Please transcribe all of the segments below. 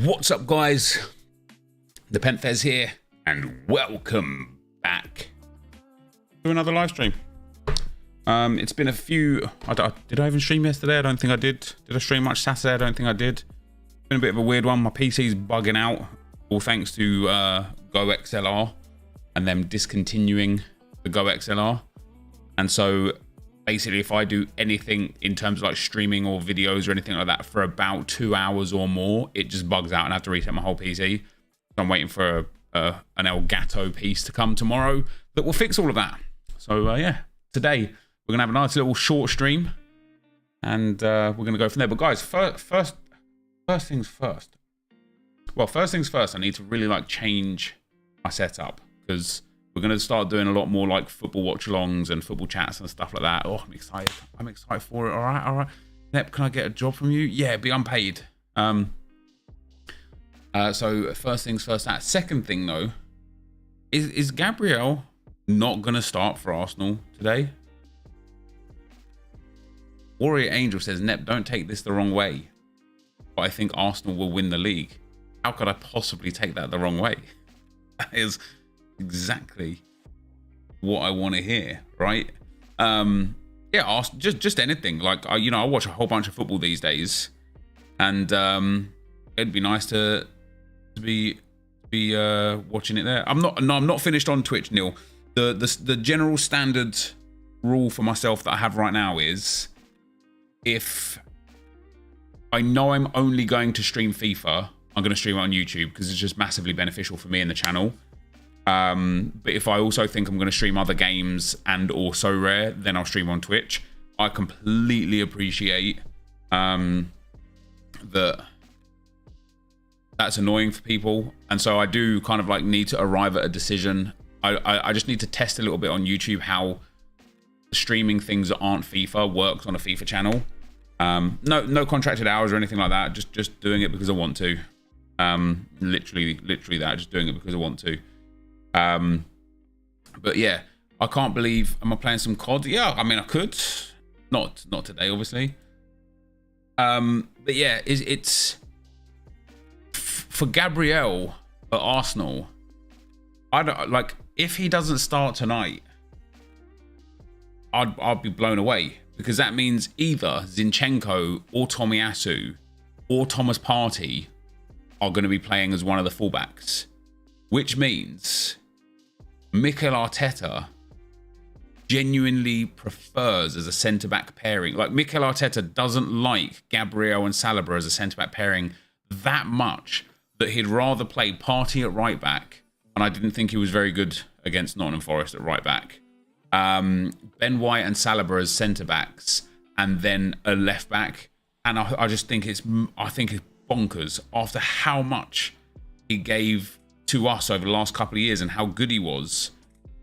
What's up, guys? NepentheZ here, and welcome back to another live stream. It's been a few. Did I even stream yesterday? I don't think I did. Did I stream much Saturday? I don't think I did. It's been a bit of a weird one. My PC's bugging out, all thanks to Govou XLR and them discontinuing the Govou XLR. And so basically, if I do anything in terms of like streaming or videos or anything like that for about 2 hours or more, it just bugs out and I have to reset my whole PC. So I'm waiting for an Elgato piece to come tomorrow that will fix all of that. So yeah, today we're gonna have a nice little short stream, and we're gonna go from there. But guys, first things first. Well, first things first, I need to really like change my setup, because we're going to start doing a lot more like football watch-alongs and football chats and stuff like that. Oh, I'm excited. I'm excited for it. All right. Nep, can I get a job from you? Yeah, be unpaid. So first things first. That second thing though, is Gabriel not going to start for Arsenal today? Warrior Angel says, Nep, don't take this the wrong way, but I think Arsenal will win the league. How could I possibly take that the wrong way? That is exactly what I want to hear, right? Yeah, just anything. Like I watch a whole bunch of football these days, and it'd be nice to be watching it there. I'm not finished on Twitch, Neil. The general standard rule for myself that I have right now is, if I know I'm only going to stream FIFA, I'm going to stream it on YouTube because it's just massively beneficial for me and the channel. But if I also think I'm going to stream other games and also Rare, then I'll stream on Twitch. I completely appreciate that that's annoying for people, and so I do kind of like need to arrive at a decision. I just need to test a little bit on YouTube how streaming things that aren't FIFA works on a FIFA channel. No contracted hours or anything like that. Just doing it because I want to. Literally that. Just doing it because I want to. But yeah, I can't believe. Am I playing some COD? Yeah, I mean I could. Not today, obviously. But yeah, it's for Gabriel at Arsenal. I don't like, if he doesn't start tonight, I'd be blown away, because that means either Zinchenko or Tomiyasu or Thomas Partey are going to be playing as one of the fullbacks, which means Mikel Arteta genuinely prefers as a centre-back pairing. Like, Mikel Arteta doesn't like Gabriel and Saliba as a centre-back pairing that much that he'd rather play Partey at right-back, and I didn't think he was very good against Nottingham Forest at right-back. Ben White and Saliba as centre-backs, and then a left-back. And I just think it's bonkers after how much he gave to us over the last couple of years and how good he was.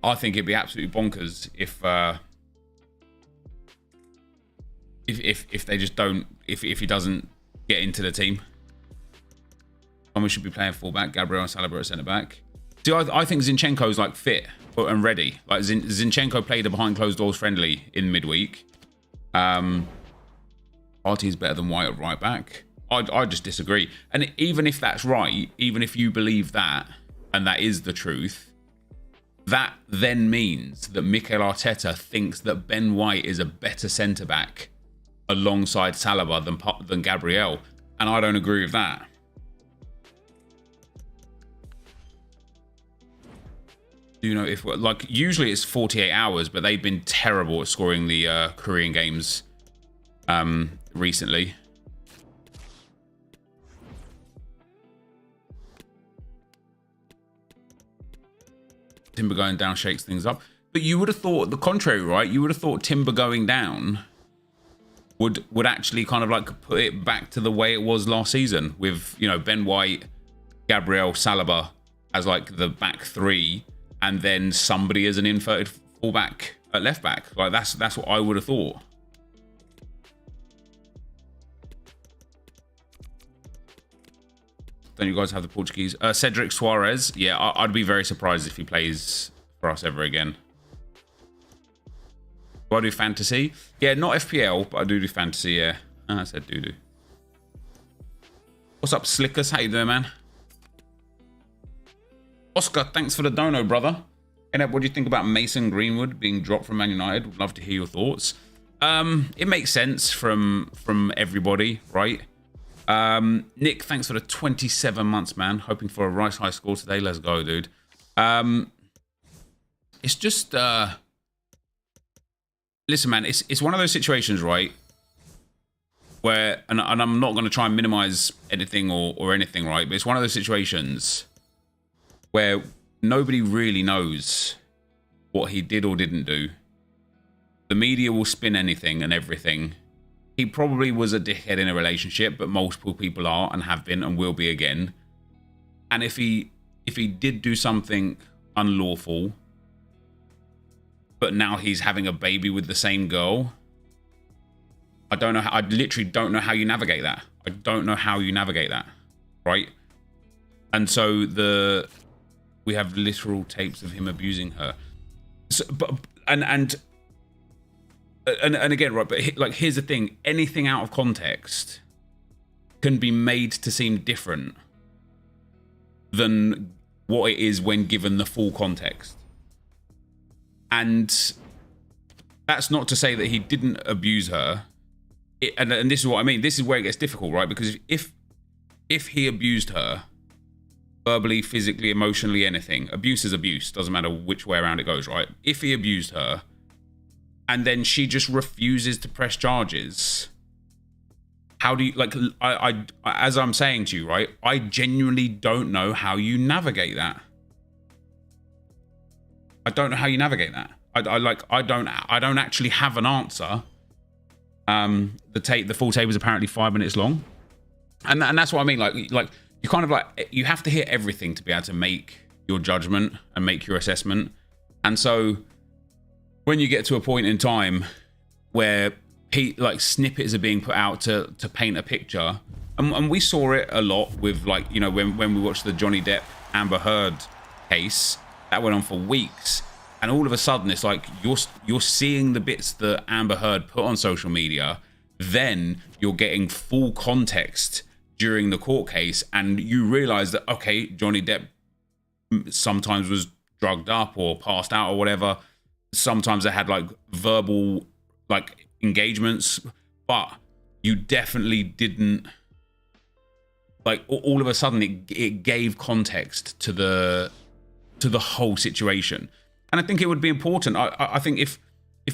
I think it'd be absolutely bonkers if they just don't, if he doesn't get into the team. Someone should be playing fullback, Gabriel and Saliba at centre back. See, I think Zinchenko's like fit and ready. Like Zinchenko played a behind closed doors friendly in midweek. Partey's better than White at right back. I just disagree. And even if that's right, even if you believe that, and that is the truth, that then means that Mikel Arteta thinks that Ben White is a better centre-back alongside Saliba than Gabriel. And I don't agree with that. Do you know if, like, usually it's 48 hours, but they've been terrible at scoring the Korean games recently. Timber going down shakes things up, but you would have thought the contrary, right? You would have thought Timber going down would actually kind of like put it back to the way it was last season, with, you know, Ben White, Gabriel, Saliba as like the back three, and then somebody as an inverted fullback at left back. Like that's what I would have thought. Don't you guys have the Portuguese? Cedric Suarez. Yeah, I'd be very surprised if he plays for us ever again. Do I do fantasy? Yeah, not FPL, but I do fantasy, yeah. I said do. What's up, Slickers? How you doing, man? Oscar, thanks for the dono, brother. And what do you think about Mason Greenwood being dropped from Man United? Would love to hear your thoughts. It makes sense from everybody, right? Nick, thanks for the 27 months, man. Hoping for a Rice High score today. Let's go, dude. It's just listen, man, it's one of those situations, right, where and I'm not going to try and minimize anything or anything, right, but it's one of those situations where nobody really knows what he did or didn't do. The media will spin anything and everything. He probably was a dickhead in a relationship, but multiple people are and have been and will be again. And if he did do something unlawful, but now he's having a baby with the same girl, I don't know how, I literally don't know how you navigate that. I don't know how you navigate that, right? And so we have literal tapes of him abusing her. So, and again, right, but like, here's the thing, anything out of context can be made to seem different than what it is when given the full context. And that's not to say that he didn't abuse her. And this is what I mean. This is where it gets difficult, right? Because if he abused her, verbally, physically, emotionally, anything, abuse is abuse. Doesn't matter which way around it goes, right? If he abused her, and then she just refuses to press charges, how do you, like, I as I'm saying to you, right, I genuinely don't know how you navigate that. I don't know how you navigate that. I don't actually have an answer. The full tape is apparently 5 minutes long, and that's what I mean. Like you kind of like, you have to hear everything to be able to make your judgment and make your assessment. And so when you get to a point in time where like snippets are being put out to paint a picture, and we saw it a lot with, like, you know, when we watched the Johnny Depp Amber Heard case that went on for weeks, and all of a sudden it's like you're seeing the bits that Amber Heard put on social media, then you're getting full context during the court case, and you realize that, okay, Johnny Depp sometimes was drugged up or passed out or whatever. Sometimes they had like verbal like engagements, but you definitely didn't, like, all of a sudden it gave context to the whole situation. And I think it would be important. I think if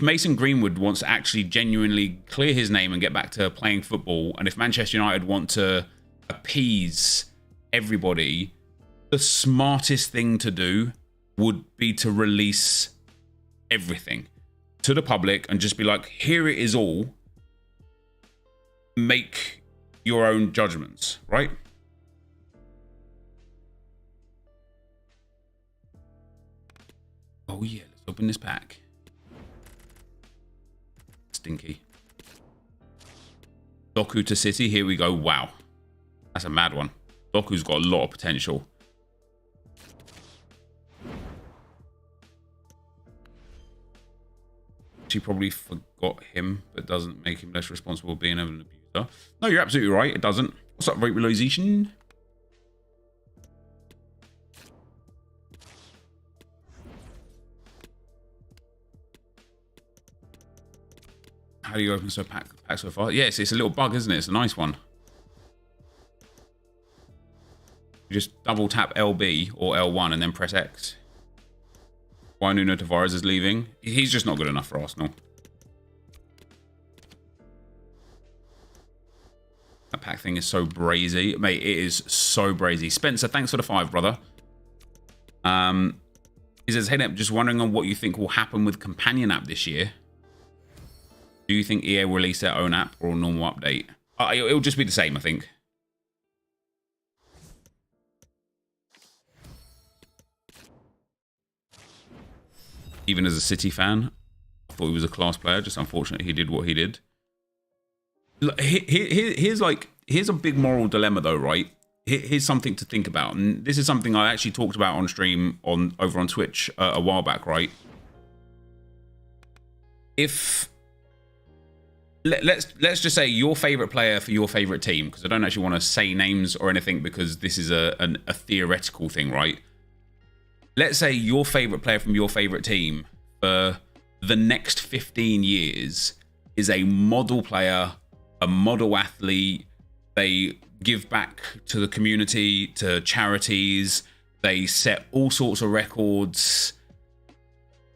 Mason Greenwood wants to actually genuinely clear his name and get back to playing football, and if Manchester United want to appease everybody, the smartest thing to do would be to release everything to the public and just be like, here it is all. Make your own judgments, right? Oh yeah, let's open this pack. Stinky. Doku to City, here we go. Wow. That's a mad one. Doku's got a lot of potential. She probably forgot him, but doesn't make him less responsible being an abuser. No, you're absolutely right. It doesn't. What's up, rate realization? How do you open pack so far? Yes, it's a little bug, isn't it? It's a nice one. You just double tap LB or L1 and then press X. Why Nuno Tavares is leaving? He's just not good enough for Arsenal. That pack thing is so brazy. Mate, it is so brazy. Spencer, thanks for the 5, brother. He says, hey, Nep, just wondering on what you think will happen with Companion app this year. Do you think EA will release their own app or a normal update? It'll just be the same, I think. Even as a City fan, I thought he was a class player. Just unfortunately, he did what he did. Here's a big moral dilemma, though, right? Here's something to think about, and this is something I actually talked about on stream over on Twitch a while back, right? If let's just say your favorite player for your favorite team, because I don't actually want to say names or anything because this is a theoretical thing, right? Let's say your favorite player from your favorite team for the next 15 years is a model player, a model athlete. They give back to the community, to charities. They set all sorts of records,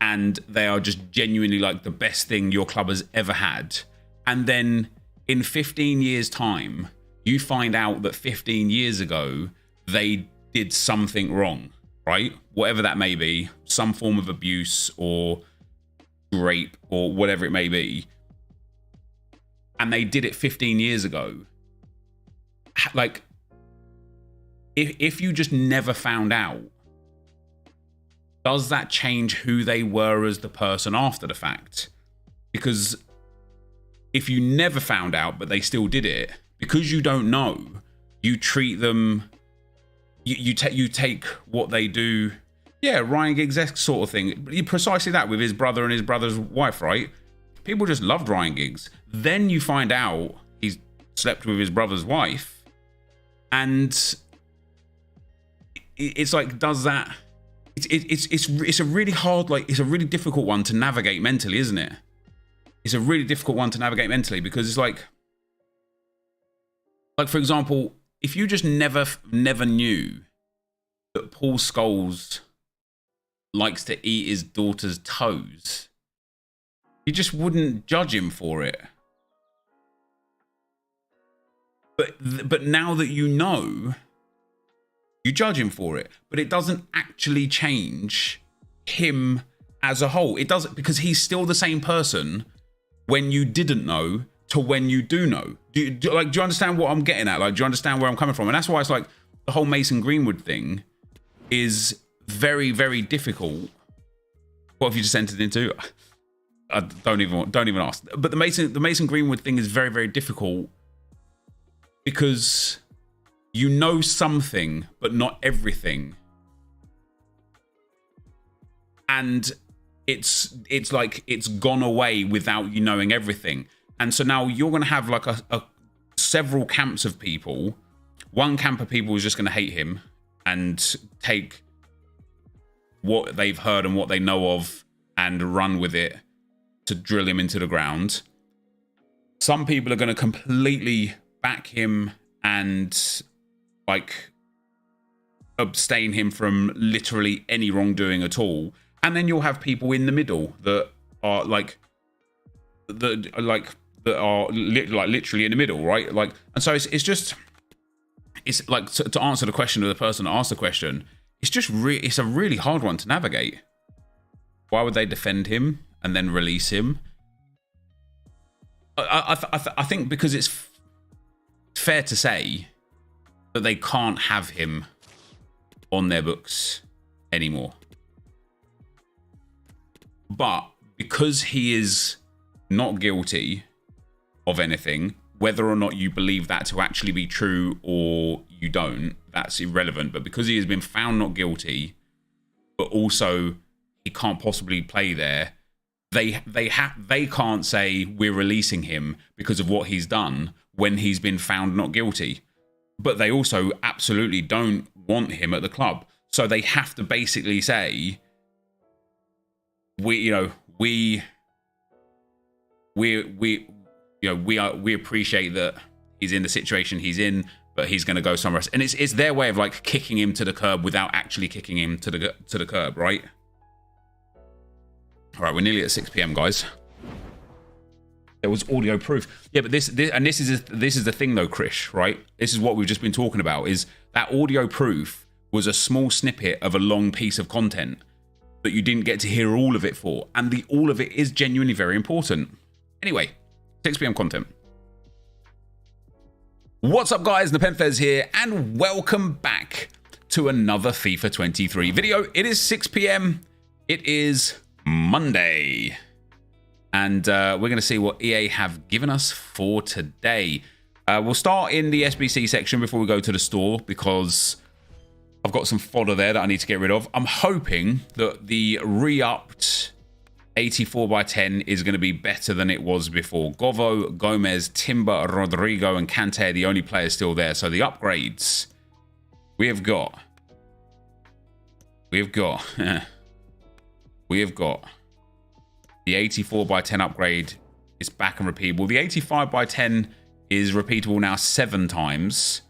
and they are just genuinely like the best thing your club has ever had. And then in 15 years' time, you find out that 15 years ago, they did something wrong, right? Whatever that may be, some form of abuse or rape or whatever it may be. And they did it 15 years ago. Like, if you just never found out, does that change who they were as the person after the fact? Because if you never found out, but they still did it, because you don't know, you treat them, you take what they do. Yeah, Ryan Giggs sort of thing. Precisely that with his brother and his brother's wife, right? People just loved Ryan Giggs. Then you find out he's slept with his brother's wife, and it's like, does that? It's a really hard, like, it's a really difficult one to navigate mentally, isn't it? It's a really difficult one to navigate mentally, because it's like for example, if you just never knew that Paul Scholes likes to eat his daughter's toes, you just wouldn't judge him for it. But now that you know, you judge him for it. But it doesn't actually change him as a whole. It doesn't, because he's still the same person when you didn't know to when you do know. Do you understand what I'm getting at? Like, do you understand where I'm coming from? And that's why it's like the whole Mason Greenwood thing is very, very difficult. What have you just entered into? I don't even ask. But the Mason Greenwood thing is very, very difficult because you know something, but not everything. And it's like it's gone away without you knowing everything. And so now you're going to have like a several camps of people. One camp of people is just going to hate him and take what they've heard and what they know of and run with it to drill him into the ground. Some people are going to completely back him and like abstain him from literally any wrongdoing at all. And then you'll have people in the middle that are like literally in the middle, right? Like, and so it's like to answer the question of the person that asked the question. It's a really hard one to navigate. Why would they defend him and then release him? I think because it's fair to say that they can't have him on their books anymore. But because he is not guilty of anything, whether or not you believe that to actually be true or you don't, that's irrelevant. But because he has been found not guilty, but also he can't possibly play there, they can't say we're releasing him because of what he's done when he's been found not guilty. But they also absolutely don't want him at the club. So they have to basically say, we appreciate that he's in the situation he's in, but he's going to go somewhere else. And it's their way of like kicking him to the curb without actually kicking him to the curb, right? All right, we're nearly at 6 p.m, guys. There was audio proof. Yeah, but this is the thing though, Krish, right? This is what we've just been talking about, is that audio proof was a small snippet of a long piece of content that you didn't get to hear all of it for. And all of it is genuinely very important. Anyway, 6 p.m. content. What's up, guys? NepentheZ here, and welcome back to another FIFA 23 video. It is 6 p.m. It is Monday. And we're going to see what EA have given us for today. We'll start in the SBC section before we go to the store, because I've got some fodder there that I need to get rid of. I'm hoping that the re-upped 84 by 10 is going to be better than it was before. Govou, Gomez, Timber, Rodrigo, and Kante are the only players still there. So the upgrades we have got the 84 by 10 upgrade is back and repeatable. The 85 by 10 is repeatable now 7 times.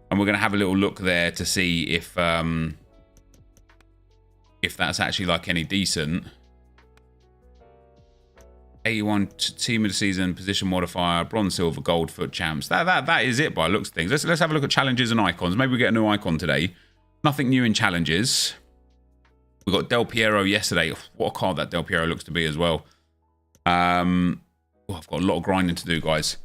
And we're going to have a little look there to see if that's actually like any decent. 81 team of the season, position modifier, bronze, silver, gold, foot champs. That is it by looks of things. Let's have a look at challenges and icons. Maybe we get a new icon today. Nothing new in challenges. We got Del Piero yesterday. What a card that Del Piero looks to be as well. I've got a lot of grinding to do, guys.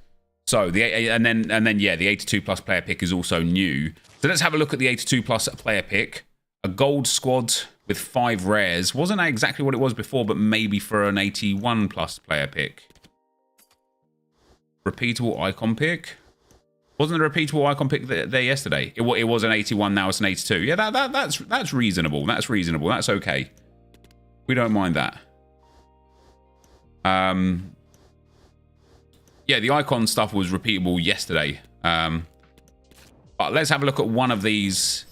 So the 82 plus player pick is also new. So let's have a look at the 82 plus player pick. A gold squad with 5 rares. Wasn't that exactly what it was before, but maybe for an 81 plus player pick. Repeatable icon pick. Wasn't a repeatable icon pick there yesterday? It was an 81, now it's an 82. Yeah, that's reasonable. That's reasonable. That's okay. We don't mind that. Yeah, the icon stuff was repeatable yesterday. But let's have a look at one of these.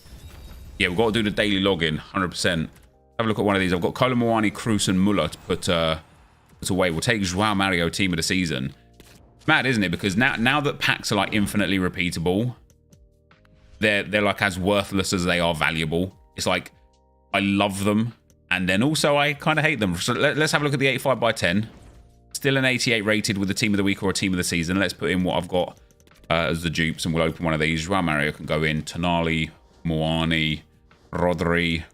Yeah, we've got to do the daily login, 100%. Have a look at one of these. I've got Kolo Muani, Kroos, and Muller to put away. We'll take Joao Mario team of the season. It's mad, isn't it? Because now that packs are like infinitely repeatable, they're like as worthless as they are valuable. It's like I love them, and then also I kind of hate them. So let's have a look at the 85 by 10. Still an 88 rated with a team of the week or a team of the season. Let's put in what I've got as the dupes, and we'll open one of these. Joao Mario can go in. Tonali, Muani, Rodri,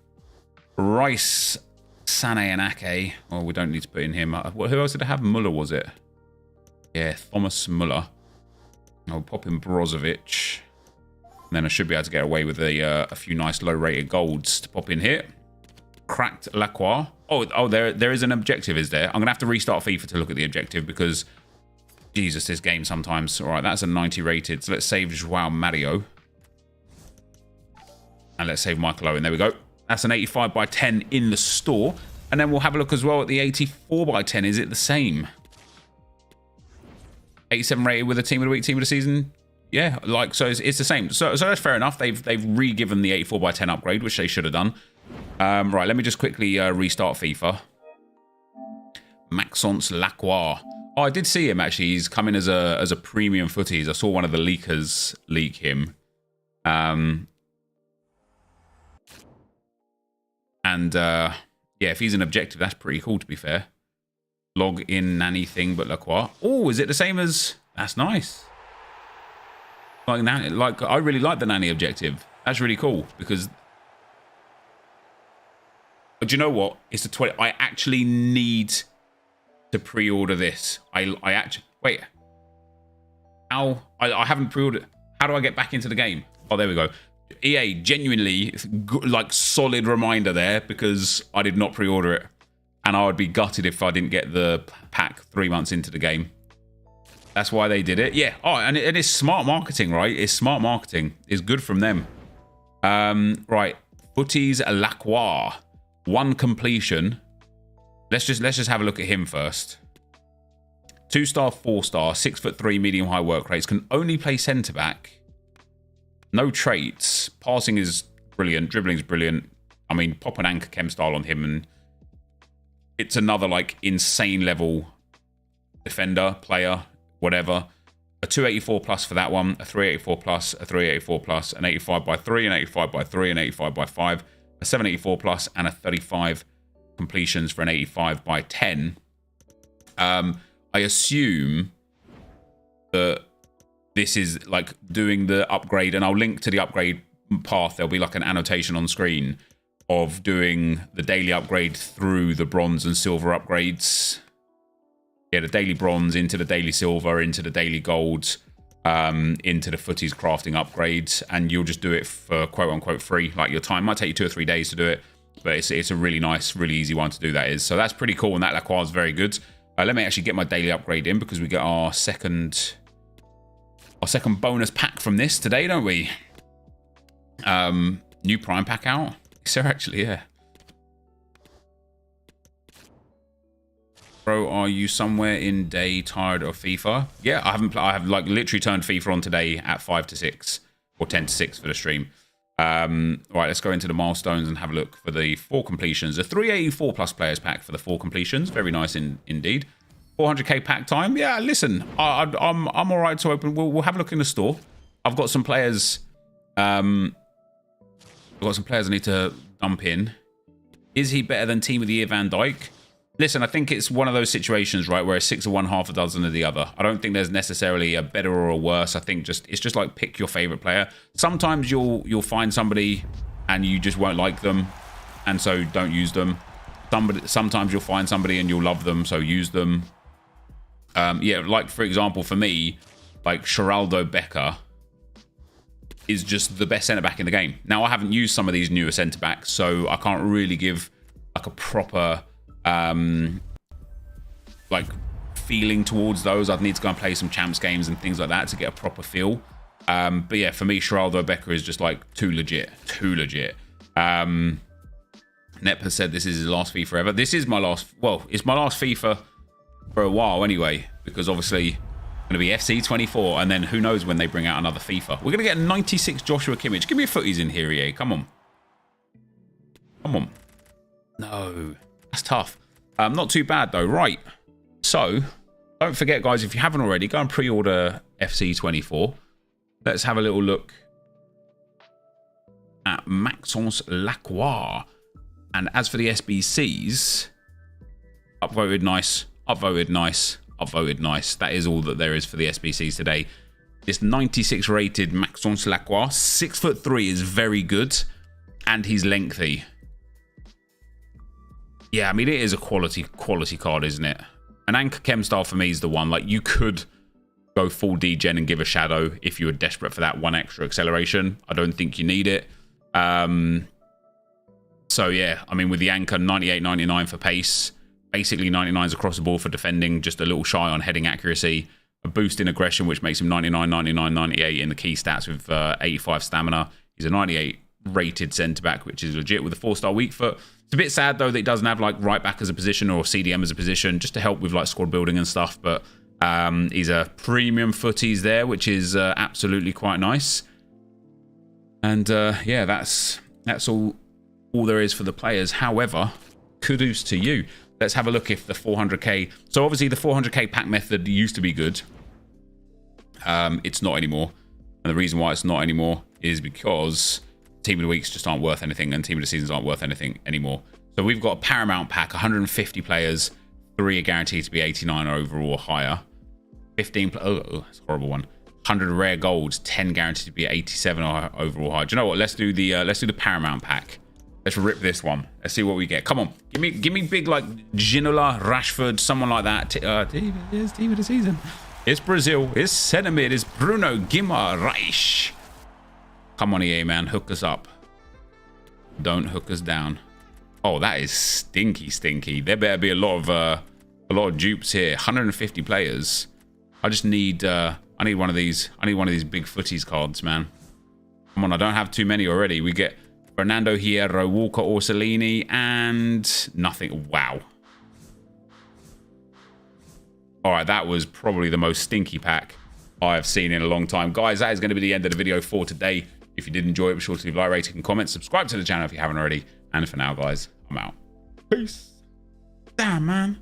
Rice, Sane, and Ake. Oh, we don't need to put in him. Who else did I have? Muller, was it? Yeah, Thomas Muller. I'll pop in Brozovic. And then I should be able to get away with a few nice low-rated golds to pop in here. Cracked Lacroix. Oh, there is an objective, is there? I'm going to have to restart FIFA to look at the objective because, Jesus, this game sometimes. All right, that's a 90 rated. So let's save Joao Mario. And let's save Michael Owen. There we go. That's an 85 by 10 in the store. And then we'll have a look as well at the 84 by 10. Is it the same? 87 rated with a team of the week, team of the season. Yeah, like, so it's the same. So that's fair enough. They've re-given the 84 by 10 upgrade, which they should have done. Right, let me just quickly restart FIFA. Maxence Lacroix. Oh, I did see him, actually. He's coming as a premium footies. I saw one of the leakers leak him. Yeah, if he's an objective, that's pretty cool, to be fair. Log in nanny thing, but Lacroix. Oh, is it the same as... That's nice. Like, I really like the nanny objective. That's really cool, because... But do you know what? It's the 20... I actually need to pre-order this. I actually... Wait. How? I haven't pre-ordered... How do I get back into the game? Oh, there we go. EA, genuinely, like, solid reminder there, because I did not pre-order it. And I would be gutted if I didn't get the pack 3 months into the game. That's why they did it. Yeah. Oh, and it's smart marketing, right? It's smart marketing. It's good from them. Right. Footies Lacroix. 1 completion. Let's just have a look at him first. 2-star, 4-star, 6'3", medium high work rates. Can only play centre back. No traits. Passing is brilliant. Dribbling is brilliant. I mean, pop an anchor chem style on him and it's another like insane level defender, player, whatever. A 284 plus for that one, a 384 plus, a 384 plus, an 85 by 3, an 85 by 3, an 85 by 5, a 784 plus, and a 35 completions for an 85 by 10. I assume that this is like doing the upgrade, and I'll link to the upgrade path. There'll be like an annotation on screen of doing the daily upgrade through the bronze and silver upgrades. Yeah, the daily bronze into the daily silver, into the daily gold, into the footies crafting upgrades, and you'll just do it for quote-unquote free. Like, your time might take you 2 or 3 days to do it, but it's a really nice, really easy one to do, that is. So that's pretty cool, and that Lacroix is very good. Let me actually get my daily upgrade in, because we get our second bonus pack from this today, don't we? New prime pack out. So actually, yeah. Bro, are you somewhere in day tired of FIFA? Yeah, I have like literally turned FIFA on today at 5 to 6 or 10 to 6 for the stream. Right, let's go into the milestones and have a look for the 4 completions. A 384 plus players pack for the 4 completions. Very nice indeed. 400k pack time. Yeah, listen, I'm all right to open. We'll have a look in the store. I've got some players. I've got some players I need to dump in. Is he better than Team of the Year Van Dijk? Listen, I think it's one of those situations, right, where it's 6 of one, half a dozen of the other. I don't think there's necessarily a better or a worse. I think it's just like pick your favorite player. Sometimes you'll find somebody and you just won't like them, and so don't use them. Sometimes you'll find somebody and you'll love them, so use them. Yeah, like for example, for me, like Geraldo Becker is just the best centre back in the game. Now, I haven't used some of these newer centre backs, so I can't really give like a proper like feeling towards those. I'd need to go and play some champs games and things like that to get a proper feel. But yeah, for me, Geraldo Becker is just like too legit. NepentheZ said this is his last FIFA ever. This is my last, well, it's my last FIFA for a while anyway, because obviously going to be FC 24, and then who knows when they bring out another FIFA. We're going to get 96 Joshua Kimmich. Give me a footies in here, EA. Come on. No, that's tough. Not too bad though. Right, so don't forget, guys, if you haven't already, go and pre-order FC 24. Let's have a little look at Maxence Lacroix. And as for the SBCs, upvoted nice. That is all that there is for the SBCs today. This 96 rated Maxence Lacroix, 6'3" is very good, and he's lengthy. Yeah, I mean, it is a quality card, isn't it? An Anchor Chem style for me is the one. Like, you could go full degen and give a shadow if you were desperate for that one extra acceleration. I don't think you need it. So yeah, I mean, with the Anchor, 98, 99 for pace. Basically 99s across the board for defending, just a little shy on heading accuracy. A boost in aggression, which makes him 99, 99, 98 in the key stats with 85 stamina. He's a 98 rated centre-back, which is legit with a 4-star weak foot. It's a bit sad, though, that he doesn't have like right back as a position or CDM as a position, just to help with like squad building and stuff. But he's a premium footies there, which is absolutely quite nice. And yeah, that's all there is for the players. However, kudos to you. Let's have a look if the 400k... So obviously the 400k pack method used to be good. It's not anymore. And the reason why it's not anymore is because Team of the Weeks just aren't worth anything, and Team of the Seasons aren't worth anything anymore. So we've got a Paramount pack, 150 players, 3 are guaranteed to be 89 or overall or higher. 15... Oh, that's a horrible one. 100 rare golds, 10 guaranteed to be 87 or overall high. Do you know what? Let's do the Paramount pack. Let's rip this one. Let's see what we get. Come on, give me big like Ginola, Rashford, someone like that. Here's Team of the Season. It's Brazil. It's centre mid. It's Bruno Guimaraes. Come on, EA man, hook us up. Don't hook us down. Oh, that is stinky. There better be a lot of dupes here. 150 players. I just need I need one of these. I need one of these big footies cards, man. Come on, I don't have too many already. We get Fernando Hierro, Walker Orsolini, and nothing. Wow. All right, that was probably the most stinky pack I have seen in a long time. Guys, that is going to be the end of the video for today. If you did enjoy it, be sure to leave a like, rating, and comment. Subscribe to the channel if you haven't already. And for now, guys, I'm out. Peace. Damn, man.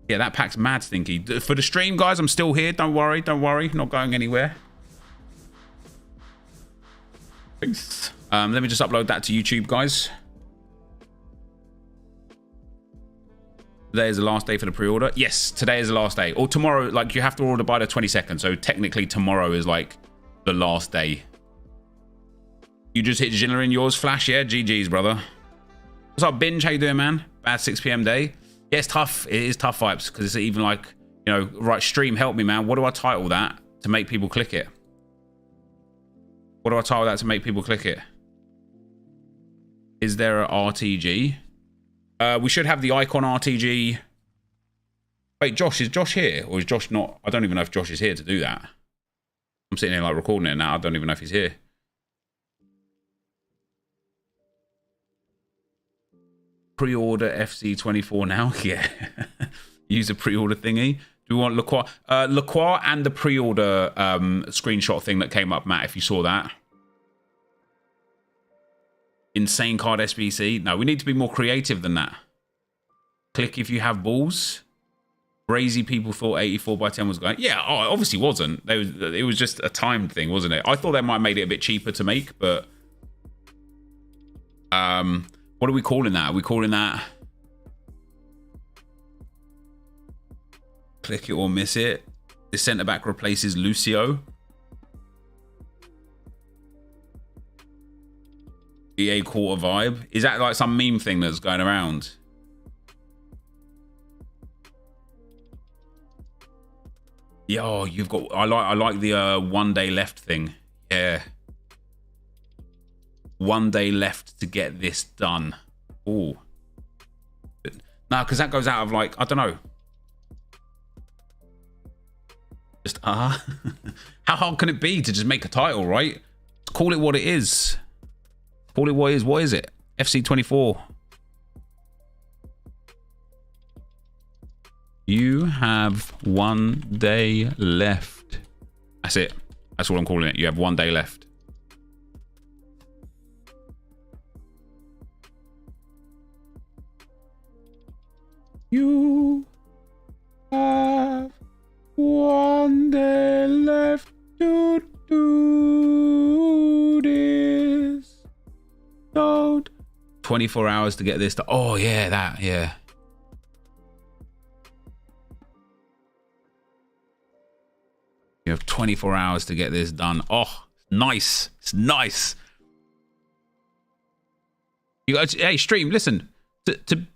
Yeah, that pack's mad stinky. For the stream, guys, I'm still here. Don't worry. Not going anywhere. Peace. Let me just upload that to YouTube, guys. Today is the last day for the pre-order. Yes, today is the last day. Or tomorrow, like, you have to order by the 22nd. So technically tomorrow is like the last day. You just hit Ginola in yours, Flash. Yeah, GG's, brother. What's up, Binge? How you doing, man? Bad 6 p.m. day. Yeah, it's tough. It is tough vibes because it's even like, you know, right, stream, help me, man. What do I title that to make people click it? What do I title that to make people click it? Is there a RTG? We should have the icon RTG. Wait, Josh, is Josh here? Or is Josh not? I don't even know if Josh is here to do that. I'm sitting here like recording it now. I don't even know if he's here. pre-order FC24 now. Yeah. Use a pre-order thingy. Do we want Lacroix? Lacroix and the pre-order screenshot thing that came up, Matt, if you saw that. Insane card SBC. No, we need to be more creative than that. Click if you have balls. Crazy people thought 84 by 10 was going. Yeah, oh, it obviously wasn't. It was just a timed thing, wasn't it? I thought that might have made it a bit cheaper to make, but what are we calling that? Are we calling that click it or miss it? The centre back replaces Lucio. EA quarter vibe. Is that like some meme thing that's going around? Yo, you've got. I like the 1 day left thing. Yeah. 1 day left to get this done. Oh. No, because that goes out of like, I don't know. Just How hard can it be to just make a title, right? Call it what it is. Call it what it is. What is it? FC24. You have 1 day left. That's it. That's what I'm calling it. You have 1 day left. You have 1 day left to do this. Don't. 24 hours to get this. Oh, yeah, that, yeah. You have 24 hours to get this done. Oh, nice. It's nice. You guys, hey, stream, listen. To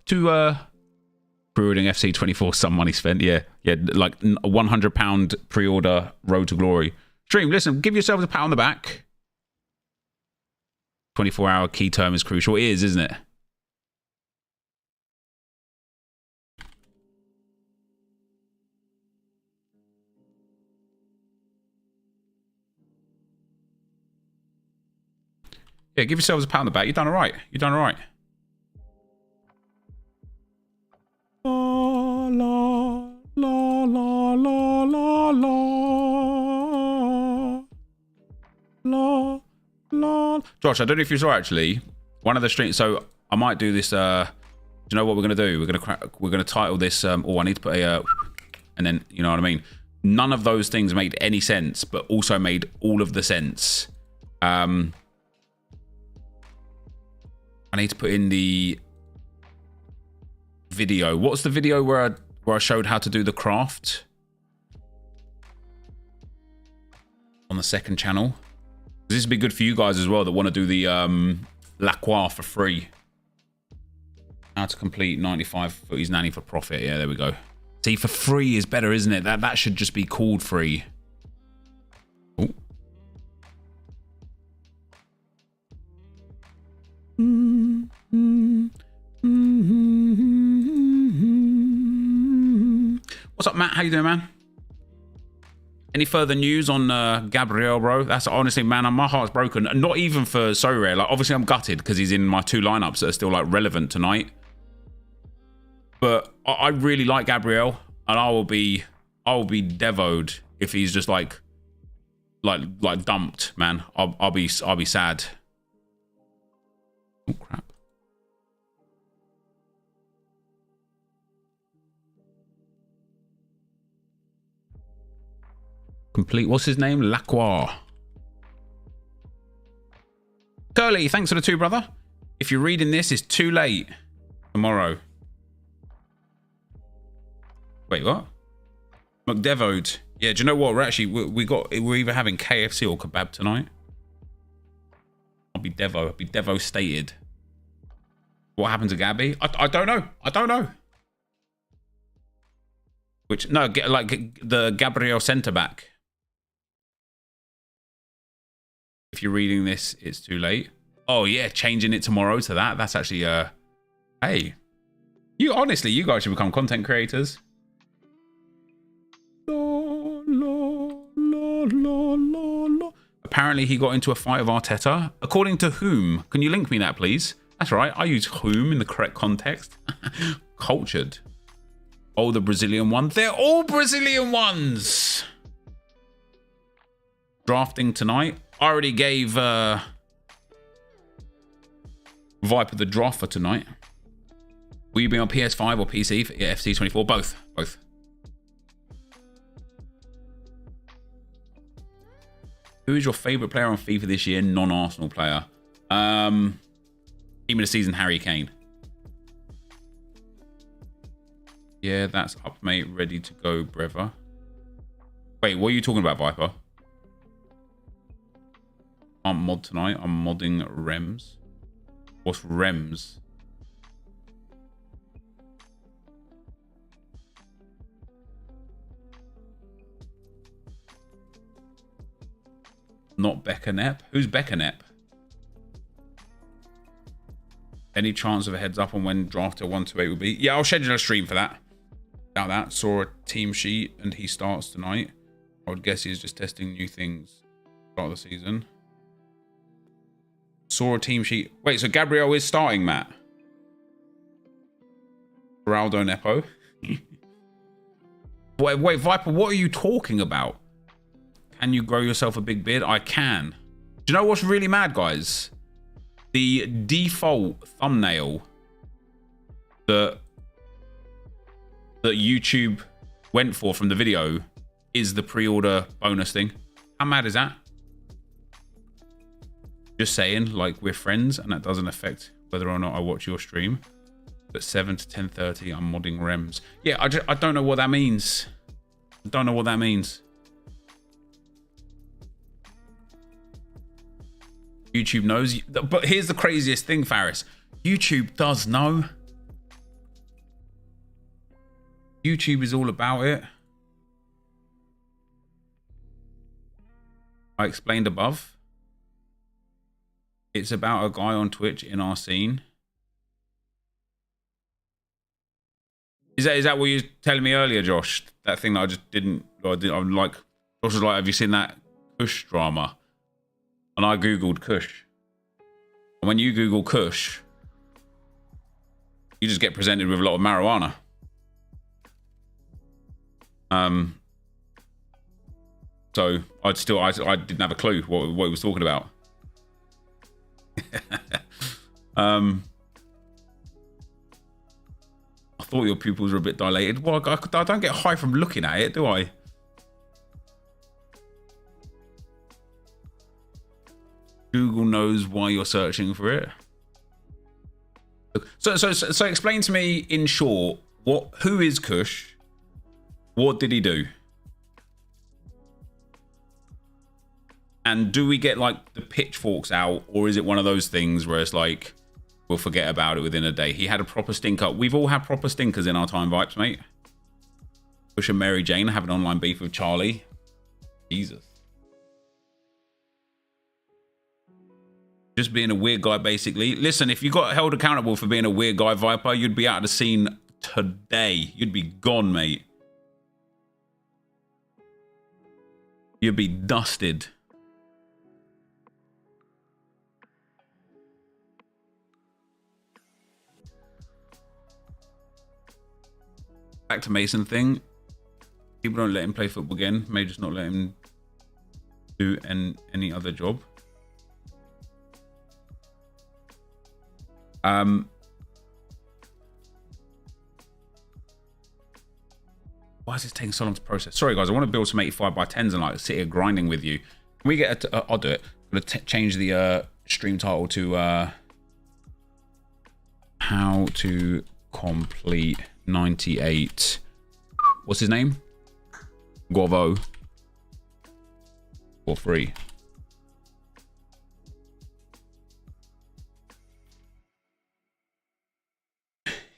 pre-ordering FC24, some money spent. Yeah, like a £100 pre-order Road to Glory. Stream, listen, give yourselves a pat on the back. 24-hour key term is crucial. It is, isn't it? Yeah, give yourselves a pat on the back. You've done all right. You've done all right. La, la, la, la, la, la, la, la. Josh, I don't know if you saw actually one of the streams. So I might do this. Do you know what we're gonna do? We're gonna title this. Oh, I need to put a. And then you know what I mean. None of those things made any sense, but also made all of the sense. I need to put in the video. What's the video where I showed how to do the craft on the second channel? This would be good for you guys as well that want to do the Lacroix for free. How to complete 95 footies nanny for profit. Yeah, there we go. See, for free is better, isn't it? That should just be called free. Oh. What's up, Matt? How you doing, man? Any further news on Gabriel, bro? That's honestly, man, my heart's broken. Not even for So Rare. Like, obviously, I'm gutted because he's in my two lineups that are still like relevant tonight. But I really like Gabriel, and I will be devoed if he's just like dumped, man. I'll be sad. Oh crap. Complete. What's his name? Lacroix. Curly, thanks for the 2, brother. If you're reading this, it's too late. Tomorrow. Wait, what? McDevoed. Yeah, do you know what? We're actually we're either having KFC or kebab tonight. I'll be devastated. What happened to Gabby? I don't know. I don't know. Which like the Gabriel centre back. If you're reading this, it's too late. Oh yeah, changing it tomorrow to that. That's actually hey. You honestly, you guys should become content creators. La, la, la, la, la, la. Apparently he got into a fight with Arteta. According to whom? Can you link me that, please? That's right. I use whom in the correct context. Cultured. Oh, the Brazilian one. They're all Brazilian ones. Drafting tonight. I already gave Viper the draft for tonight. Will you be on PS5 or PC for FC24? Both. Both. Who is your favourite player on FIFA this year? Non-Arsenal player. Team of the season, Harry Kane. Yeah, that's up, mate. Ready to go, brother. Wait, what are you talking about, Viper? I'm mod tonight. I'm modding Rems. What's Rems? Not Beckenep. Who's Beckenep? Any chance of a heads up on when drafter 128 will be? Yeah, I'll schedule a stream for that. About that. Saw a team sheet and he starts tonight. I would guess he's just testing new things. Start of the season. Saw a team sheet. Wait, so Gabriel is starting, Matt? Geraldo Nepo. wait, Viper, what are you talking about? Can you grow yourself a big beard? I can. Do you know what's really mad, guys? The default thumbnail that YouTube went for from the video is the pre-order bonus thing. How mad is that? Just saying, like, we're friends and that doesn't affect whether or not I watch your stream. But 7 to 10:30, I'm modding Rems. Yeah, I don't know what that means. I don't know what that means. YouTube knows. But here's the craziest thing, Faris. YouTube does know. YouTube is all about it. I explained above. It's about a guy on Twitch in our scene. Is that what you were telling me earlier, Josh? That thing that I just didn't. I'm like, Josh was like, have you seen that Kush drama? And I googled Kush. And when you Google Kush, you just get presented with a lot of marijuana. So I didn't have a clue what he was talking about. I thought your pupils were a bit dilated. Well, I don't get high from looking at it, do I? Google knows why you're searching for it. So explain to me in short, who is Kush? What did he do? And do we get like the pitchforks out, or is it one of those things where it's like we'll forget about it within a day? He had a proper stinker. We've all had proper stinkers in our time, Vipes, mate. Kush and Mary Jane have an online beef with Charlie. Jesus. Just being a weird guy, basically. Listen, if you got held accountable for being a weird guy, Viper, you'd be out of the scene today. You'd be gone, mate. You'd be dusted. Back to Mason thing. People don't let him play football again. May just not let him do any other job. Why is this taking so long to process? Sorry, guys. I want to build some 85 by 10s and like sit here grinding with you. Can we get I'll do it. I'm going to change the stream title to how to complete 98. What's his name? Govou. For free.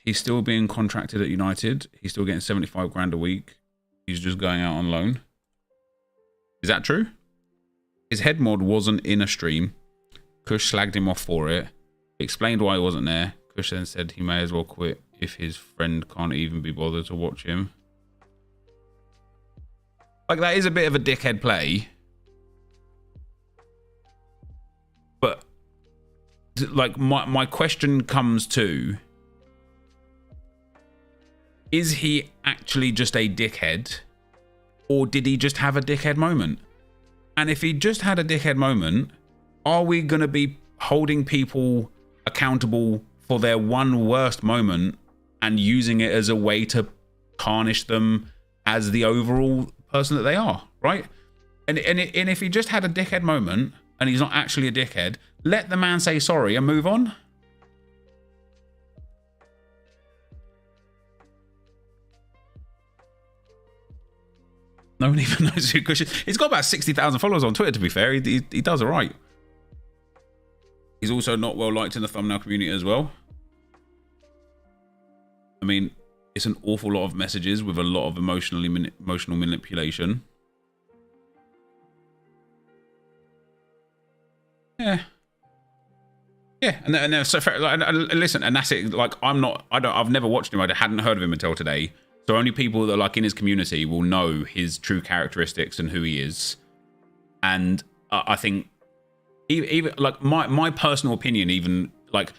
He's still being contracted at United. He's still getting 75 grand a week. He's just going out on loan. Is that true? His head mod wasn't in a stream. Kush slagged him off for it. Explained why he wasn't there. Kush then said he may as well quit if his friend can't even be bothered to watch him. Like, that is a bit of a dickhead play. But like my question comes to, is he actually just a dickhead, or did he just have a dickhead moment? And if he just had a dickhead moment, are we going to be holding people accountable for their one worst moment and using it as a way to tarnish them as the overall person that they are, right? And if he just had a dickhead moment and he's not actually a dickhead, let the man say sorry and move on. No one even knows who Kush is. He's got about 60,000 followers on Twitter, to be fair. He does all right. He's also not well liked in the thumbnail community as well. I mean, it's an awful lot of messages with a lot of emotional manipulation. Yeah. Yeah, and so listen, and that's it. Like, I've never watched him. I hadn't heard of him until today. So only people that are like in his community will know his true characteristics and who he is. And I think even like my personal opinion, even like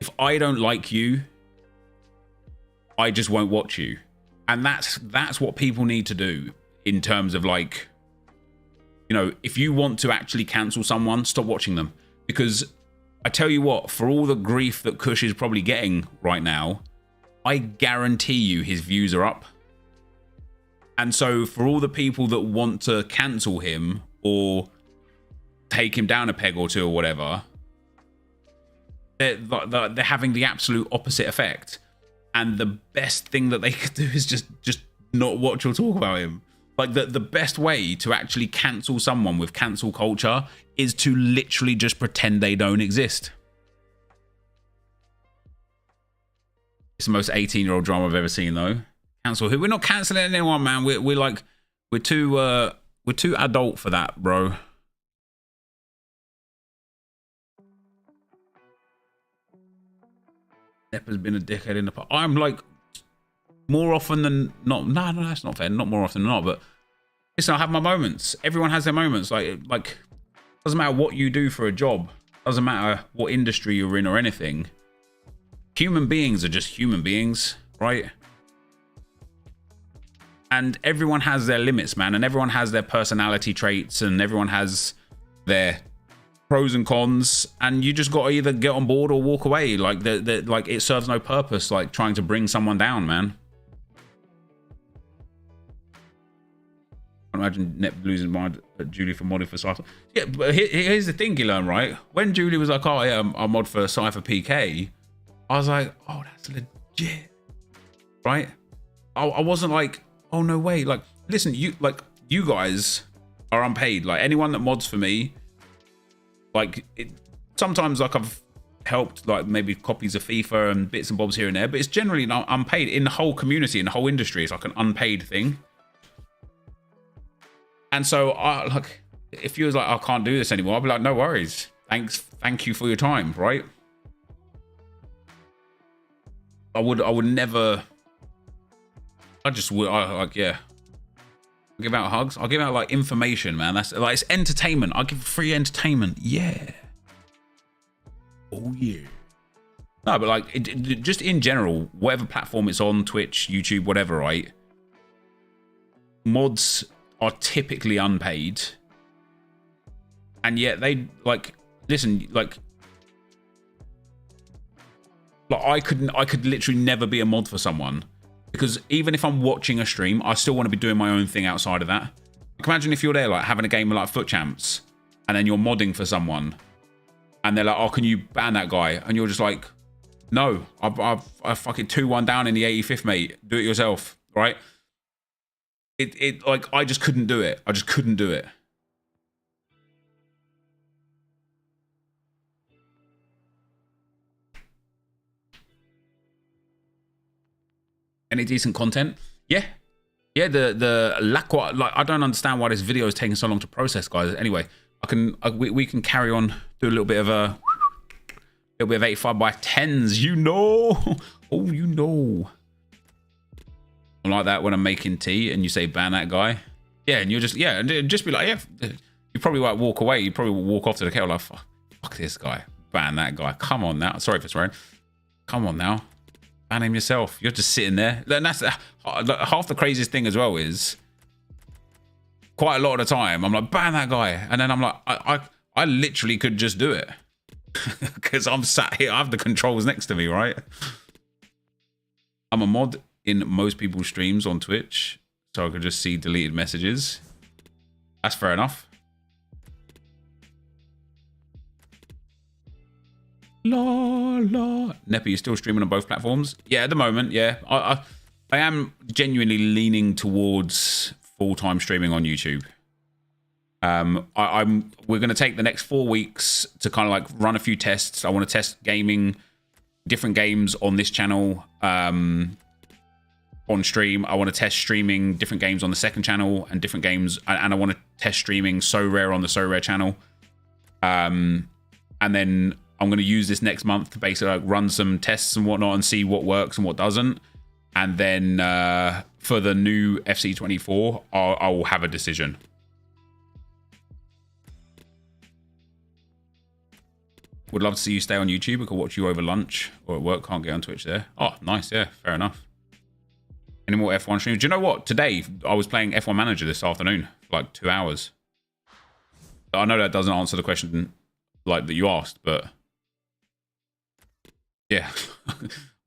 if I don't like you, I just won't watch you. And that's what people need to do in terms of like, you know, if you want to actually cancel someone, stop watching them. Because I tell you what, for all the grief that Kush is probably getting right now, I guarantee you his views are up. And so for all the people that want to cancel him or take him down a peg or two or whatever, they're having the absolute opposite effect. And the best thing that they could do is just not watch or talk about him. Like the best way to actually cancel someone with cancel culture is to literally just pretend they don't exist. It's the most 18-year-old drama I've ever seen, though. Cancel who? We're not canceling anyone, man. We're too adult for that, bro. Nep has been a dickhead in the past. I'm like, more often than not. No, that's not fair. Not more often than not, but listen, I have my moments. Everyone has their moments. Like doesn't matter what you do for a job. Doesn't matter what industry you're in or anything. Human beings are just human beings, right? And everyone has their limits, man. And everyone has their personality traits, and everyone has their pros and cons. And you just got to either get on board or walk away. Like like it serves no purpose, like trying to bring someone down, man. I imagine Nep losing mind at Julie for modding for Cypher. Yeah, but here's the thing you learn, right? When Julie was like, "Oh yeah, I mod for Cypher PK," I was like, "Oh, that's legit," right? I wasn't like, "Oh no way!" Like, listen, you guys are unpaid. Like anyone that mods for me, like sometimes like I've helped like maybe copies of FIFA and bits and bobs here and there, but it's generally not unpaid in the whole community, in the whole industry. It's like an unpaid thing. And so I like, if you was like, "I can't do this anymore," I'd be like, "No worries. Thank you for your time," right? I would never. I like, yeah. I'll give out hugs. I'll give out like information, man. That's like, it's entertainment. I'll give free entertainment. Yeah. Oh yeah. No, but like just in general, whatever platform it's on, Twitch, YouTube, whatever, right? Mods are typically unpaid. And yet they like, listen, like I could literally never be a mod for someone, because even if I'm watching a stream, I still want to be doing my own thing outside of that. Like, imagine if you're there like having a game of like Foot Champs, and then you're modding for someone, and they're like, "Oh, can you ban that guy?" And you're just like, "No, I fucking 2-1 down in the 85th, mate. Do it yourself," right? It like I just couldn't do it. I just couldn't do it. Any decent content? Yeah. The Lacqua, like I don't understand why this video is taking so long to process, guys. Anyway, we can carry on, do a little bit of 85 by 10s, you know. Oh, you know. I like that when I'm making tea and you say ban that guy. Yeah, and you're just, and just be like, yeah. You probably like walk away. You probably walk off to the kettle like, fuck this guy. ban that guy. Come on now. Sorry for swearing. Come on now. Ban him yourself. You're just sitting there. And that's half the craziest thing as well is quite a lot of the time I'm like, ban that guy. And then I'm like, I literally could just do it. Because I'm sat here. I have the controls next to me, right? I'm a mod in most people's streams on Twitch, so I could just see deleted messages. That's fair enough. La la. Neppy, you still streaming on both platforms? Yeah, at the moment, yeah. I am genuinely leaning towards full-time streaming on YouTube. We're going to take the next 4 weeks to kind of like run a few tests. I want to test gaming, different games on this channel on stream. I want to test streaming different games on the second channel and different games, and I want to test streaming So Rare on the So Rare channel. And then I'm going to use this next month to basically like run some tests and whatnot and see what works and what doesn't. And then for the new FC24, I will have a decision. Would love to see you stay on YouTube. I could watch you over lunch or at work. Can't get on Twitch there. Oh, nice. Yeah, fair enough. Any more F1 streams? Do you know what? Today, I was playing F1 Manager this afternoon for like 2 hours. I know that doesn't answer the question like that you asked, but yeah.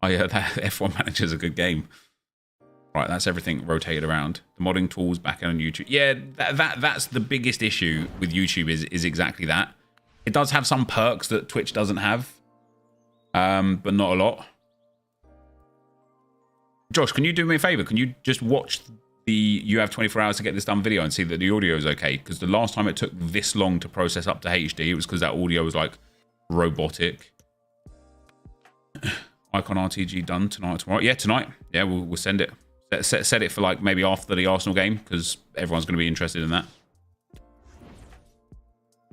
Oh yeah, that F1 Manager is a good game. Right, that's everything rotated around. The modding tools back on YouTube. Yeah, that's the biggest issue with YouTube is exactly that. It does have some perks that Twitch doesn't have, but not a lot. Josh, can you do me a favor? Can you just watch the "You have 24 hours to get this done" video and see that the audio is okay? Because the last time it took this long to process up to HD, it was because that audio was like robotic. Icon RTG done tonight, tomorrow. Yeah, tonight. Yeah, we'll send it. Set it for like maybe after the Arsenal game because everyone's going to be interested in that.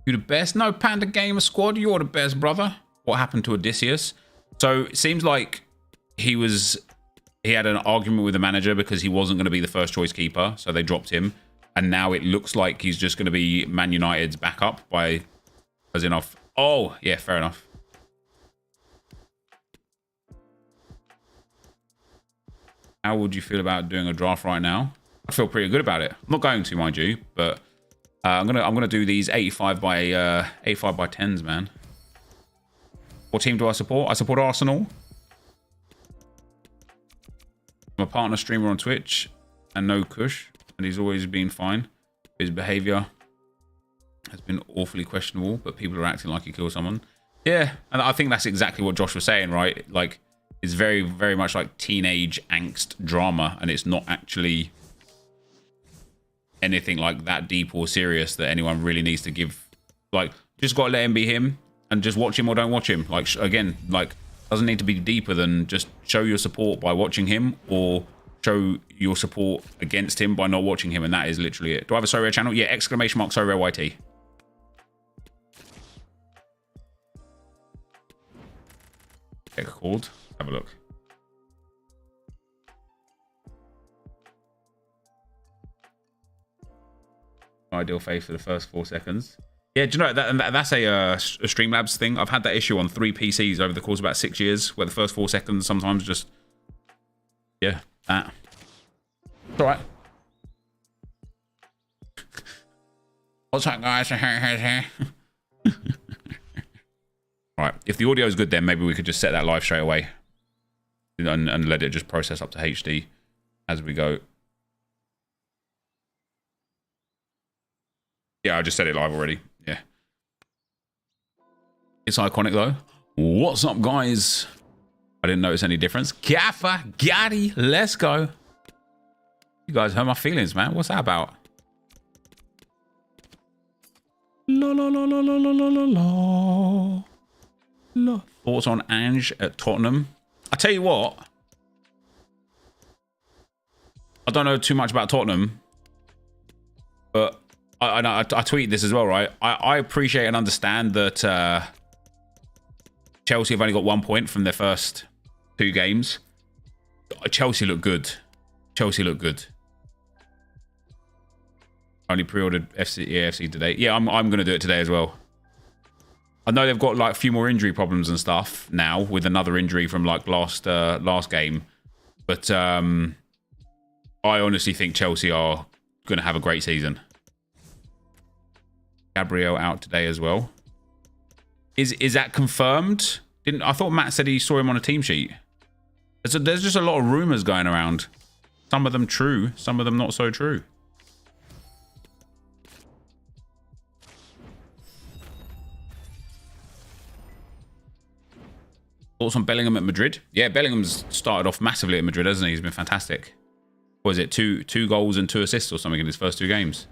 You the best? No, Panda Gamer Squad, you're the best, brother. What happened to Odysseus? So it seems like he had an argument with the manager because he wasn't going to be the first choice keeper, so they dropped him. And now it looks like he's just going to be Man United's backup by, as enough. Oh, yeah, fair enough. How would you feel about doing a draft right now? I feel pretty good about it. I'm not going to, mind you, but I'm gonna do these 85 by 10s, man. What team do I support? I support Arsenal. I'm a partner streamer on Twitch and no Kush, and he's always been fine. His behavior has been awfully questionable, but people are acting like he killed someone. Yeah, and I think that's exactly what Josh was saying, right? Like, it's very, very much like teenage angst drama, and it's not actually anything like that deep or serious that anyone really needs to give. Like, just gotta let him be him and just watch him or don't watch him. Like, again, like, doesn't need to be deeper than just show your support by watching him or show your support against him by not watching him, and that is literally it. Do I have a So Rare channel? Yeah, ! So Rare YT. Get called. Have a look. Ideal phase for the first 4 seconds. Yeah, do you know that's a Streamlabs thing? I've had that issue on 3 PCs over the course of about 6 years, where the first 4 seconds sometimes just, yeah, that. It's all right. What's up, guys? Right, if the audio is good, then maybe we could just set that live straight away and let it just process up to HD as we go. Yeah, I just set it live already. Yeah. It's iconic, though. What's up, guys? I didn't notice any difference. Gaffer, Gaddy, let's go. You guys hurt my feelings, man. What's that about? La la la la la la la la la. Thoughts on Ange at Tottenham? I tell you what. I don't know too much about Tottenham, but I tweeted this as well, right? I appreciate and understand that Chelsea have only got 1 point from their first 2 games. Chelsea look good. Chelsea look good. Only pre-ordered FC today. Yeah, I'm going to do it today as well. I know they've got like a few more injury problems and stuff now with another injury from like last game, but I honestly think Chelsea are going to have a great season. Gabriel out today as well. Is that confirmed? I thought Matt said he saw him on a team sheet. There's just a lot of rumors going around. Some of them true, some of them not so true. Thoughts on Bellingham at Madrid? Yeah, Bellingham's started off massively at Madrid, hasn't he? He's been fantastic. What is it? Two goals and 2 assists or something in his first 2 games.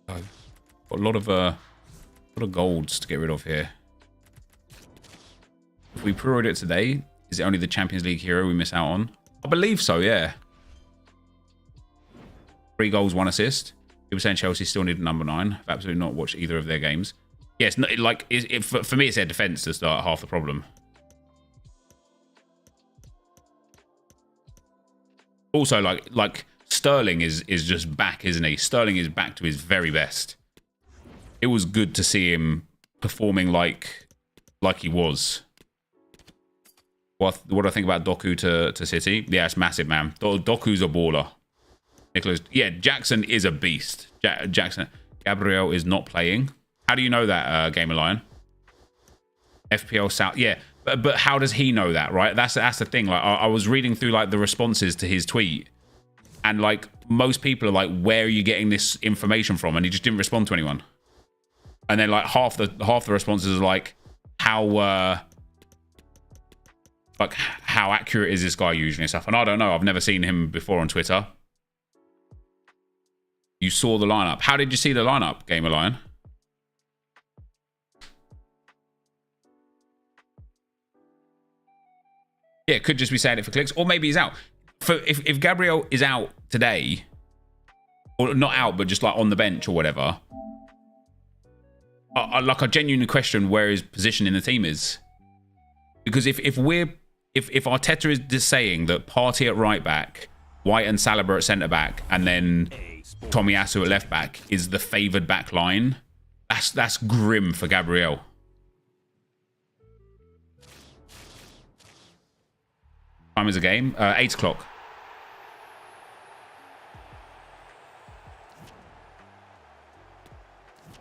Got a lot of golds to get rid of here. If we pre-order it today, is it only the Champions League hero we miss out on? I believe so, yeah. 3 goals, 1 assist. People saying Chelsea still need a number 9. I've absolutely not watched either of their games. Yes, yeah, like for me, it's their defense that's half the problem. Also, like Sterling is just back, isn't he? Sterling is back to his very best. It was good to see him performing like he was. What do I think about Doku to City? Yeah, it's massive, man. Doku's a baller. Nicholas, yeah, Jackson is a beast. Jackson. Gabriel is not playing. How do you know that, Gamer Lion? FPL South. Yeah, but how does he know that, right? That's the thing. Like, I was reading through like the responses to his tweet, and like most people are like, "Where are you getting this information from?" And he just didn't respond to anyone. And then like half the responses are like, how accurate is this guy usually and stuff? And I don't know. I've never seen him before on Twitter. You saw the lineup. How did you see the lineup, Gamer Lion? Yeah, it could just be saying it for clicks, or maybe he's out. If Gabriel is out today, or not out, but just like on the bench or whatever, like I genuinely question where his position in the team is, because if Arteta is just saying that Partey at right back, White and Saliba at centre back, and then Tomiyasu at left back is the favoured back line, that's grim for Gabriel. Time is a game. 8 o'clock.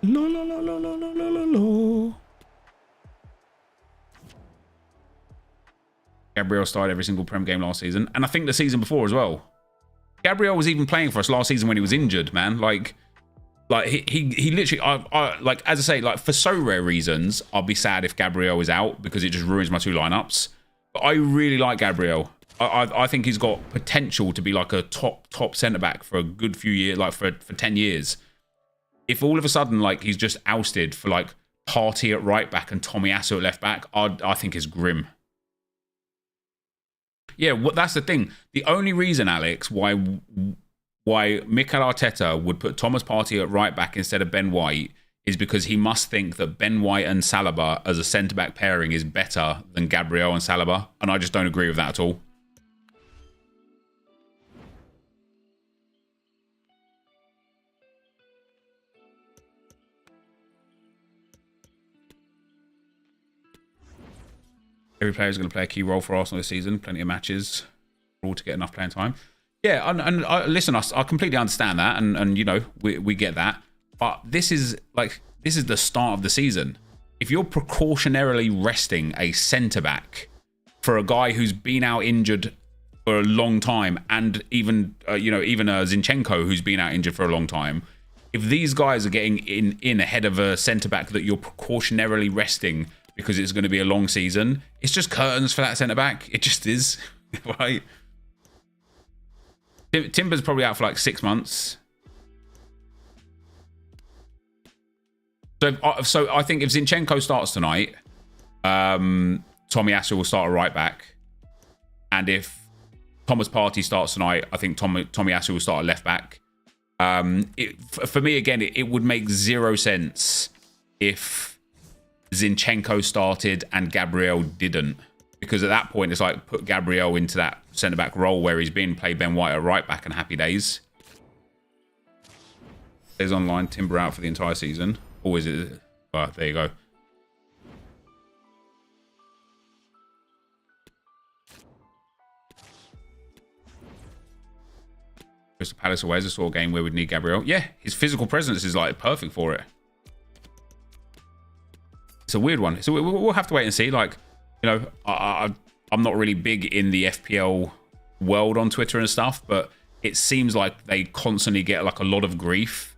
La la la la la la la la. Gabriel started every single Prem game last season, and I think the season before as well. Gabriel was even playing for us last season when he was injured, man. Like he literally, I like, as I say, like for so rare reasons, I'll be sad if Gabriel is out because it just ruins my 2 lineups. But I really like Gabriel. I think he's got potential to be like a top centre back for a good few years, like for 10 years. If all of a sudden like he's just ousted for like Partey at right back and Tomiyasu at left back, I think is grim. Yeah, that's the thing. The only reason, Alex, why Mikel Arteta would put Thomas Partey at right back instead of Ben White is because he must think that Ben White and Saliba as a centre-back pairing is better than Gabriel and Saliba, and I just don't agree with that at all. Every player is going to play a key role for Arsenal this season. Plenty of matches for all to get enough playing time. Yeah, and listen, I completely understand that, and you know, we get that. But this is the start of the season. If you're precautionarily resting a centre-back for a guy who's been out injured for a long time, and even Zinchenko, who's been out injured for a long time, if these guys are getting in ahead of a centre-back that you're precautionarily resting because it's going to be a long season, it's just curtains for that centre-back. It just is, right? Timber's probably out for like 6 months. So I think if Zinchenko starts tonight, Tomiyasu will start a right back. And if Thomas Partey starts tonight, I think Tomiyasu will start a left back. For me, again, it would make 0 sense if Zinchenko started and Gabriel didn't, because at that point it's like put Gabriel into that centre-back role where he's been, play Ben White at right back and happy days. There's online. Timber out for the entire season. Or is it? Oh, there you go. Crystal Palace away is a sort of game where we'd need Gabriel. Yeah, his physical presence is like perfect for it. It's a weird one. So we'll have to wait and see. Like, you know, I'm not really big in the FPL world on Twitter and stuff, but it seems like they constantly get like a lot of grief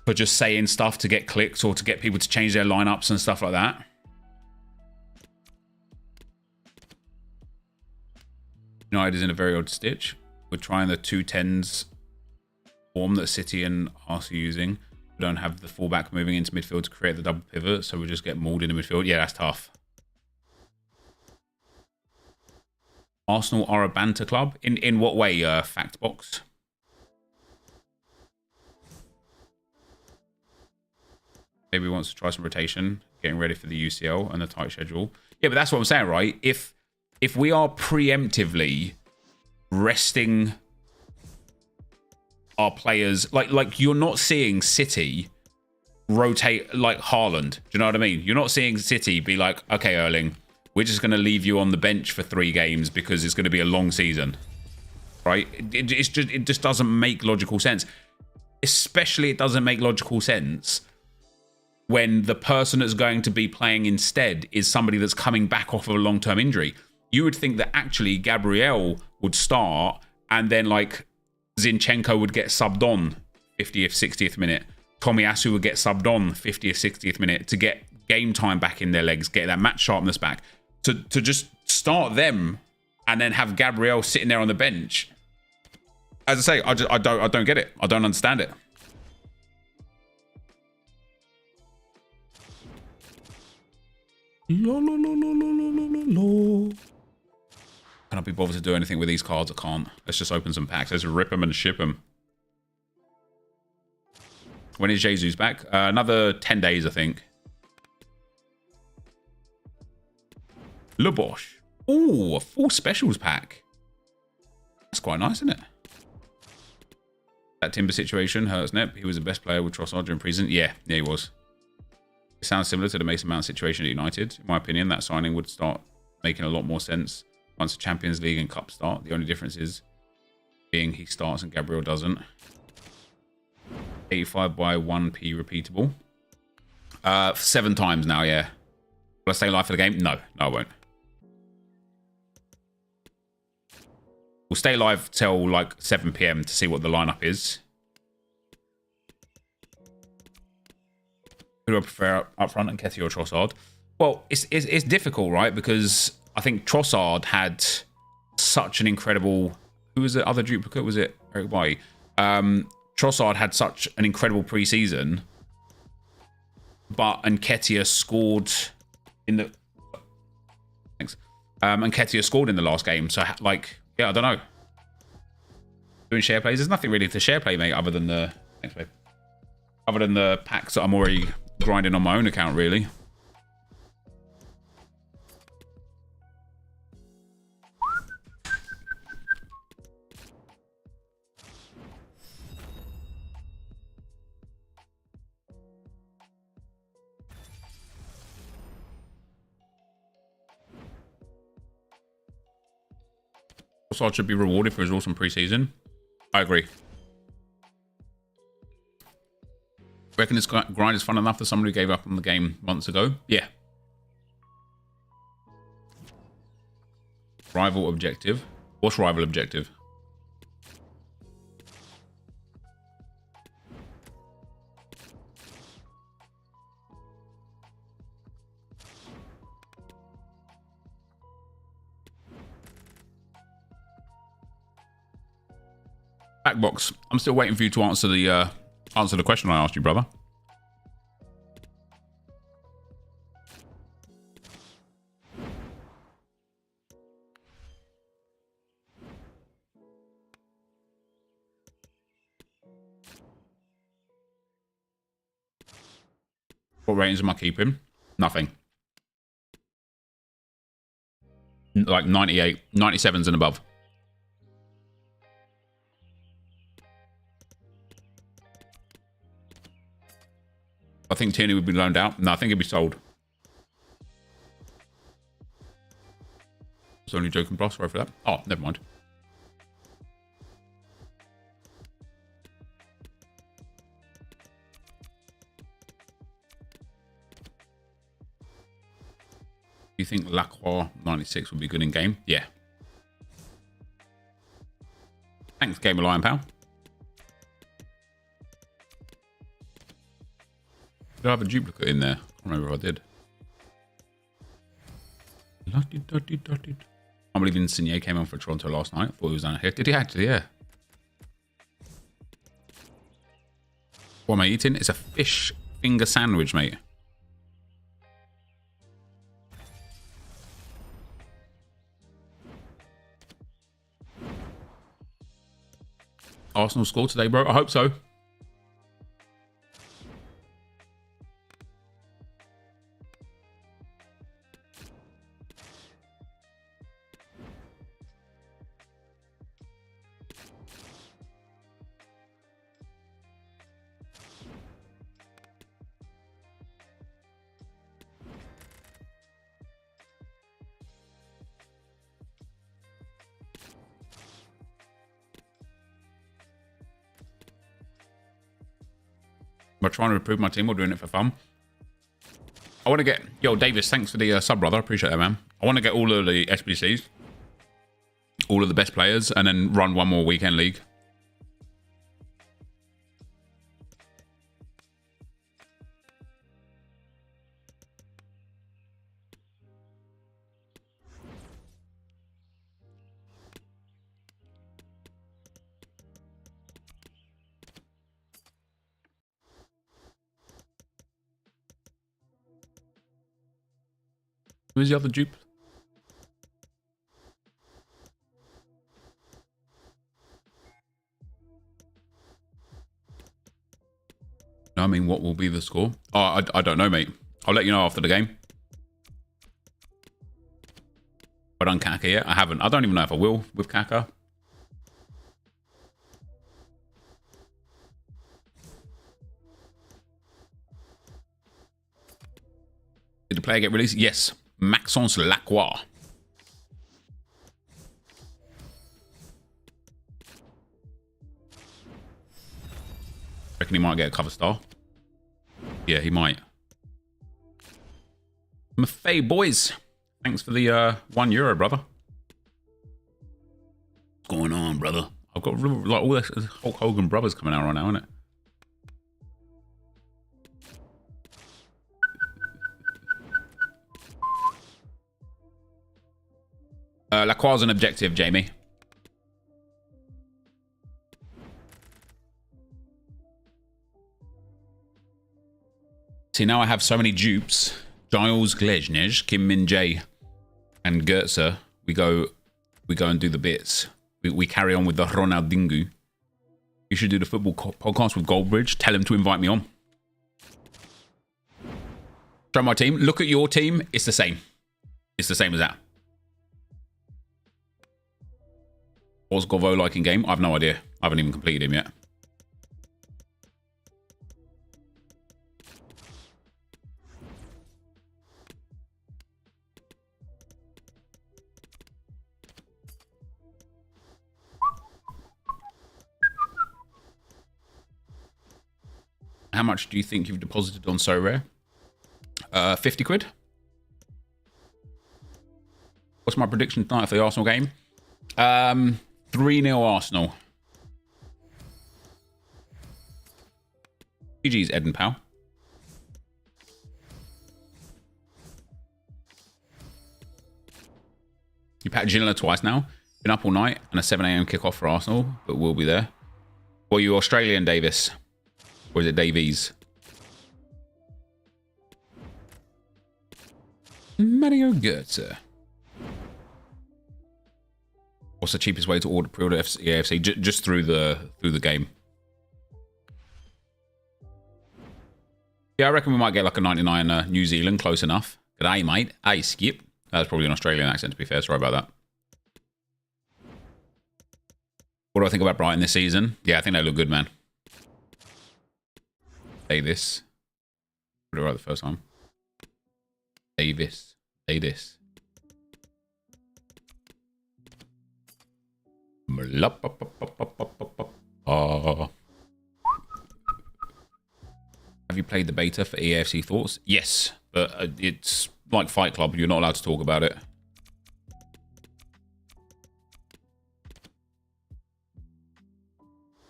for just saying stuff to get clicks or to get people to change their lineups and stuff like that. United is in a very odd stitch. We're trying the 2-10s form that City and Arsenal are using. We don't have the fullback moving into midfield to create the double pivot, so we just get mauled in the midfield. Yeah, that's tough. Arsenal are a banter club. In what way, fact box? Maybe wants to try some rotation, getting ready for the UCL and the tight schedule. Yeah, but that's what I'm saying, right? If we are preemptively resting our players, like you're not seeing City rotate like Haaland. Do you know what I mean? You're not seeing City be like, okay, Erling, we're just going to leave you on the bench for 3 games because it's going to be a long season, right? It just doesn't make logical sense. Especially it doesn't make logical sense when the person that's going to be playing instead is somebody that's coming back off of a long-term injury. You would think that actually Gabriel would start and then like Zinchenko would get subbed on 50th, 60th minute. Tomiyasu would get subbed on 50th, 60th minute to get game time back in their legs, get that match sharpness back. To just start them and then have Gabriel sitting there on the bench. As I say, I don't get it. I don't understand it. Can I be bothered to do anything with these cards? I can't. Let's just open some packs. Let's rip them and ship them. When is Jesus back? Another 10 days, I think. Le Bosch. Ooh, a full specials pack. That's quite nice, isn't it? That Timber situation hurts Nep. He was the best player with Trossard during preseason. Yeah, he was. It sounds similar to the Mason Mount situation at United. In my opinion, that signing would start making a lot more sense once the Champions League and Cup start. The only difference is being he starts and Gabriel doesn't. 85 by 1p repeatable. 7 times now, yeah. Will I stay live for the game? No, I won't. We'll stay live till like 7 PM to see what the lineup is. Who do I prefer up front, Nketiah or Trossard? Well, it's difficult, right? Because I think Trossard had such an incredible... Who was the other duplicate? Was it Eric Bailly? Trossard had such an incredible preseason, but Nketiah scored in the... Thanks. Nketiah scored in the last game, so like... Yeah, I don't know. Doing share plays, there's nothing really to share play, mate, other than the... Thanks, babe. Other than the packs that I'm already grinding on my own account, really. Trossard should be rewarded for his awesome preseason. I agree. Reckon this grind is fun enough for somebody who gave up on the game months ago? Yeah. Rival objective. What's rival objective? Backbox. I'm still waiting for you to answer the question I asked you, brother. What ratings am I keeping? Nothing. Like 98, 97s and above. think Tierney would be loaned out. No, I think he'd be sold. It's only joking, bro. Sorry for that. Oh, never mind. Do you think Lacroix 96 would be good in game? Yeah. Thanks, Game of Lion, pal. Did I have a duplicate in there? I can't remember if I did. I believe Insigne came on for Toronto last night. Thought he was on here. Did he actually? Yeah. What am I eating? It's a fish finger sandwich, mate. Arsenal scored today, bro. I hope so. Am I trying to improve my team or doing it for fun? I want to get... Yo, Davis, thanks for the sub, brother. Appreciate that, man. I want to get all of the SBCs. All of the best players. And then run one more weekend league. Who's the other dupe? No, I mean, what will be the score? Oh, I don't know, mate. I'll let you know after the game. I've done Kaka yet? I haven't. I don't even know if I will with Kaka. Did the player get released? Yes. Maxence Lacroix. Reckon he might get a cover star. Yeah, he might. Maffei boys. Thanks for the €1, brother. What's going on, brother? I've got like all this Hulk Hogan brothers coming out right now, isn't it? Lacroix's an objective, Jamie. See, now I have so many dupes. Giles Gleznej, Kim Min Jae, and Gertzer. We go and do the bits. We carry on with the Ronaldinho. You should do the football podcast with Goldbridge. Tell him to invite me on. Show my team. Look at your team. It's the same. It's the same as that. What's Govou like in game? I have no idea. I haven't even completed him yet. How much do you think you've deposited on So Rare? 50 quid. What's my prediction tonight for the Arsenal game? 3-0 Arsenal. GG's, Ed and Pal. You packed Ginola twice now. Been up all night and a 7 AM kickoff for Arsenal, but we'll be there. Or you Australian, Davis? Or is it Davies? Mario Götze. What's the cheapest way to order pre-order AFC? Just through the game. Yeah, I reckon we might get like a 99 New Zealand, close enough. G'day, mate. Hey, Skip. That's probably an Australian accent, to be fair. Sorry about that. What do I think about Brighton this season? Yeah, I think they look good, man. Say this. Put it right the first time. Davis. Davis. Have you played the beta for EAFC Thoughts? Yes, but it's like Fight Club. You're not allowed to talk about it.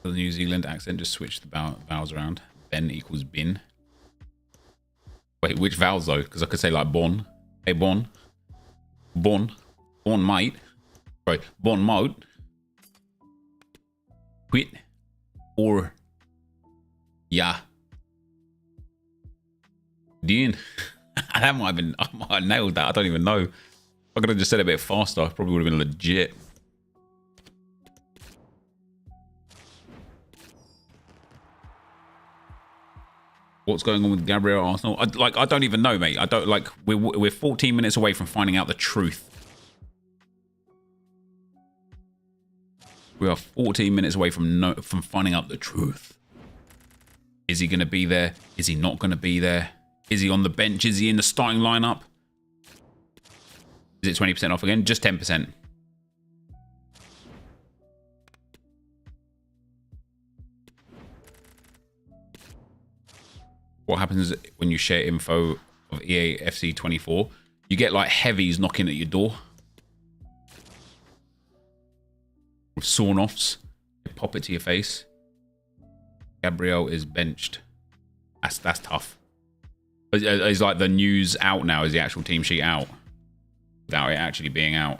The New Zealand accent, just switch the vowels around. Ben equals bin. Wait, which vowels though? Because I could say like bon. Hey, bon. Bon. Bon mate. Sorry, bon mote. Quit. Or. Yeah. Dean. I might have nailed that. I don't even know. If I could have just said it a bit faster, I probably would have been legit. What's going on with Gabriel Arsenal? I don't even know, mate. I don't like. We're 14 minutes away from finding out the truth. We are 14 minutes away from finding out the truth. Is he going to be there? Is he not going to be there? Is he on the bench? Is he in the starting lineup? Is it 20% off again? Just 10%. What happens when you share info of EAFC 24? You get like heavies knocking at your door. With sawn-offs. They pop it to your face. Gabriel is benched. That's tough. Is like the news out now? Is the actual team sheet out? Without it actually being out.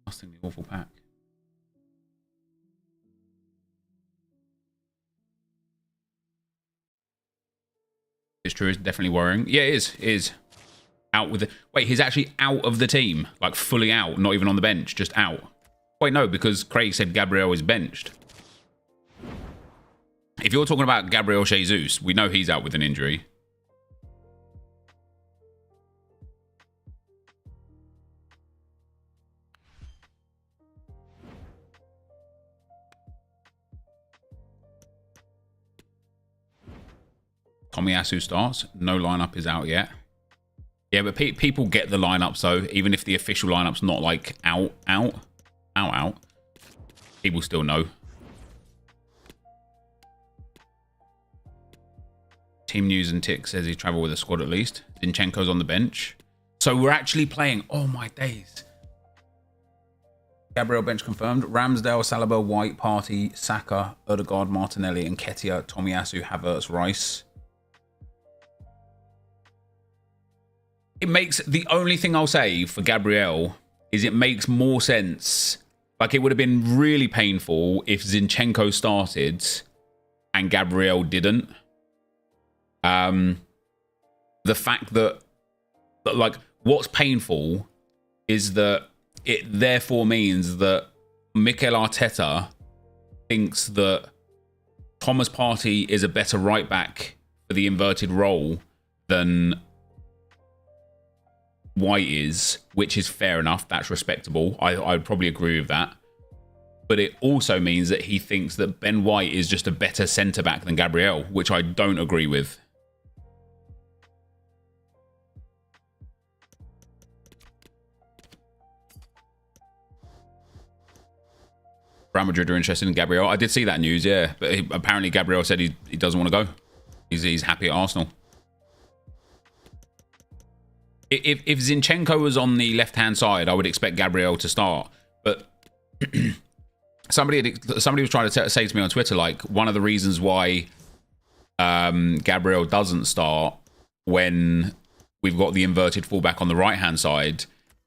Busting the awful pack. It's true, it's definitely worrying. Yeah, it is. It is. Out with the... Wait, he's actually out of the team. Like, fully out. Not even on the bench. Just out. Wait, no, because Craig said Gabriel is benched. If you're talking about Gabriel Jesus, we know he's out with an injury. Tomiyasu starts. No lineup is out yet. Yeah, but people get the lineups though, even if the official lineup's not like out. People still know. Team News and Tick says he travelled with a squad at least. Zinchenko's on the bench. So we're actually playing. Oh my days. Gabriel bench confirmed. Ramsdale, Saliba, White, Partey, Saka, Odegaard, Martinelli, and Nketiah, Tomiyasu, Havertz, Rice. It makes... The only thing I'll say for Gabriel is it makes more sense. Like, it would have been really painful if Zinchenko started and Gabriel didn't. The fact that, like, what's painful is that it therefore means that Mikel Arteta thinks that Thomas Partey is a better right back for the inverted role than White is, which is fair enough. That's respectable. I'd probably agree with that. But it also means that he thinks that Ben White is just a better centre-back than Gabriel, which I don't agree with. Real Madrid are interested in Gabriel. I did see that news, yeah. But apparently Gabriel said he doesn't want to go. He's happy at Arsenal. If Zinchenko was on the left-hand side, I would expect Gabriel to start. But somebody was trying to say to me on Twitter, like, one of the reasons why Gabriel doesn't start when we've got the inverted fullback on the right-hand side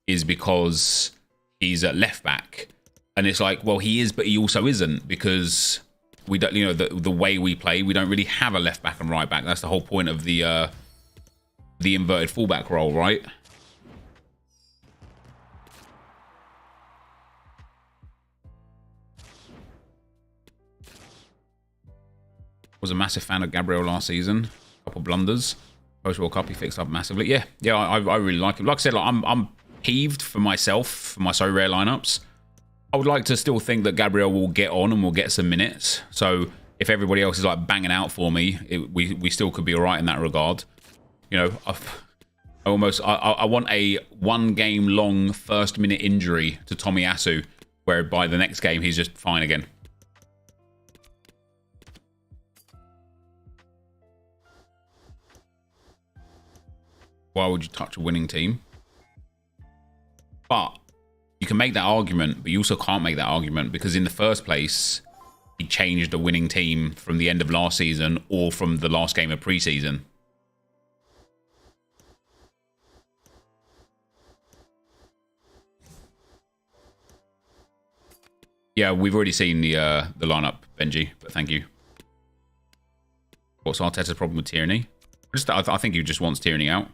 is because he's at left-back. And it's like, well, he is, but he also isn't, because we don't, you know, the way we play, we don't really have a left-back and right-back. That's the whole point of the inverted fullback role, right? Was a massive fan of Gabriel last season. A couple blunders. Post-World Cup, he fixed up massively. Yeah, I really like him. Like I said, like, I'm peeved for myself, for my so rare lineups. I would like to still think that Gabriel will get on and will get some minutes. So if everybody else is like banging out for me, we still could be all right in that regard. You know, I want a 1 game long first minute injury to Tomiyasu, where by the next game he's just fine again. Why would you touch a winning team? But you can make that argument, but you also can't make that argument because in the first place, he changed a winning team from the end of last season or from the last game of preseason. Yeah, we've already seen the lineup, Benji, but thank you. What's Arteta's problem with Tierney? I think he just wants Tierney out.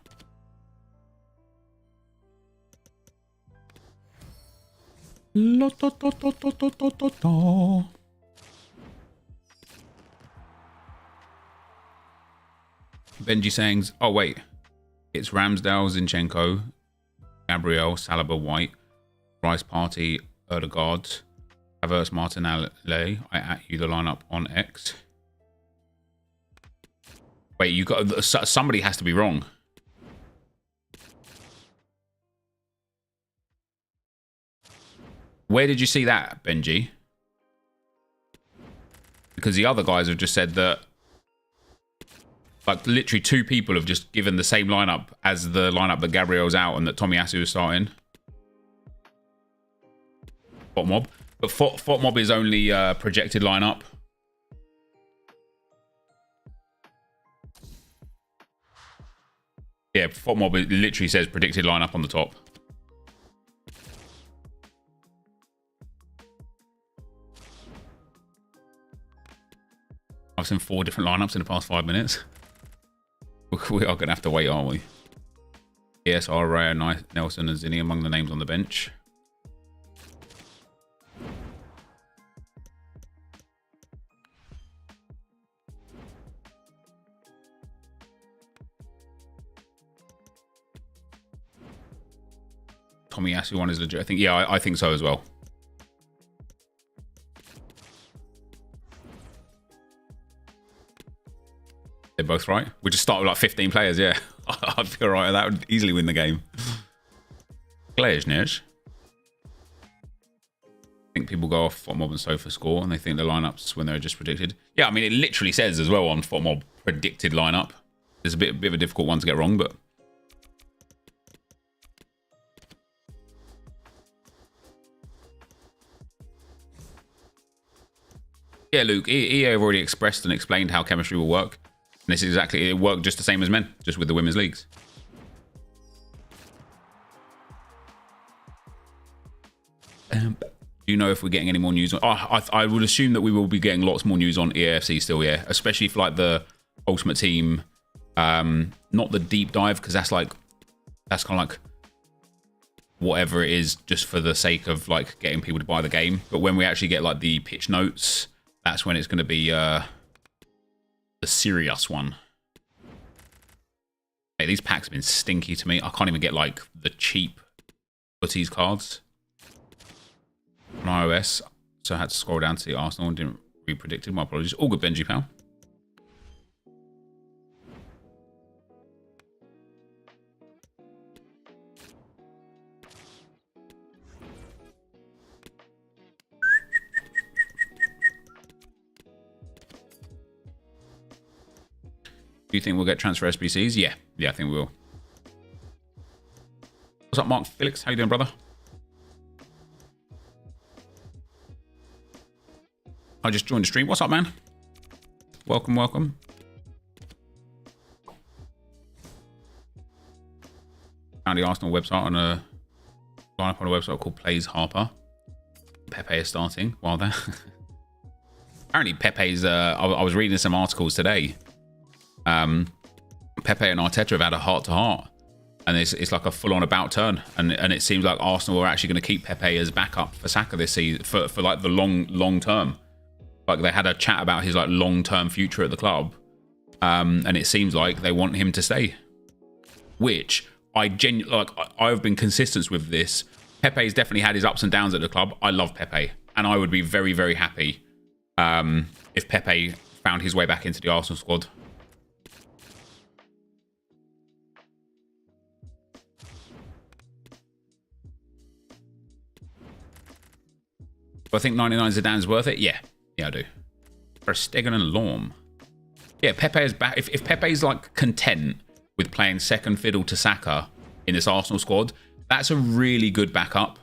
Benji saying, oh wait, it's Ramsdale, Zinchenko, Gabriel, Saliba, White, Rice, Partey, Erdegaard, Havertz, Martinelli. I at you the lineup on X. Wait, you got somebody has to be wrong. Where did you see that, Benji? Because the other guys have just said that, like, literally 2 people have just given the same lineup as the lineup that Gabriel's out and that Tomiyasu is starting. FotMob. But FotMob is only projected lineup. Yeah, FotMob, it literally says predicted lineup on the top. I've seen 4 different lineups in the past 5 minutes. We are going to have to wait, aren't we? ESR, Raya, Nelson, and Zinni among the names on the bench. Tomiyasu one is legit. I think, yeah, I think so as well. They're both right. We just start with like 15 players, yeah. I'd feel right. That would easily win the game. Glaznish. I think people go off FotMob and Sofa score and they think the lineups when they're just predicted. Yeah, I mean, it literally says as well on FotMob predicted lineup. It's a bit of a difficult one to get wrong, but... Yeah, Luke, EA have already expressed and explained how chemistry will work. And this is exactly, it worked just the same as men, just with the women's leagues. Do you know if we're getting any more news on... Oh, I would assume that we will be getting lots more news on EAFC still, yeah. Especially for like the Ultimate Team, not the deep dive, because that's kind of like whatever it is just for the sake of like getting people to buy the game. But when we actually get like the pitch notes, that's when it's going to be... the serious one. Hey, these packs have been stinky to me. I can't even get like the cheap footies cards on iOS, so I had to scroll down to the Arsenal and didn't re-predict it. My apologies. All good, Benji pal. Do you think we'll get transfer SBCs? Yeah, I think we will. What's up, Mark Felix? How you doing, brother? I just joined the stream. What's up, man? Welcome, welcome. Found the Arsenal website on a lineup on a website called Plays Harper. Pepe is starting while there. Apparently, Pepe's. I was reading some articles today. Pepe and Arteta have had a heart-to-heart, and it's like a full-on about turn, and it seems like Arsenal are actually going to keep Pepe as backup for Saka this season for like the long term. Like they had a chat about his like long-term future at the club, and it seems like they want him to stay. Which I've been consistent with this. Pepe's definitely had his ups and downs at the club. I love Pepe, and I would be very, very happy if Pepe found his way back into the Arsenal squad. Do I think 99 Zidane's worth it? Yeah. Yeah, I do. For Stegen and Lorm. Yeah, Pepe is back. If Pepe's like content with playing second fiddle to Saka in this Arsenal squad, that's a really good backup.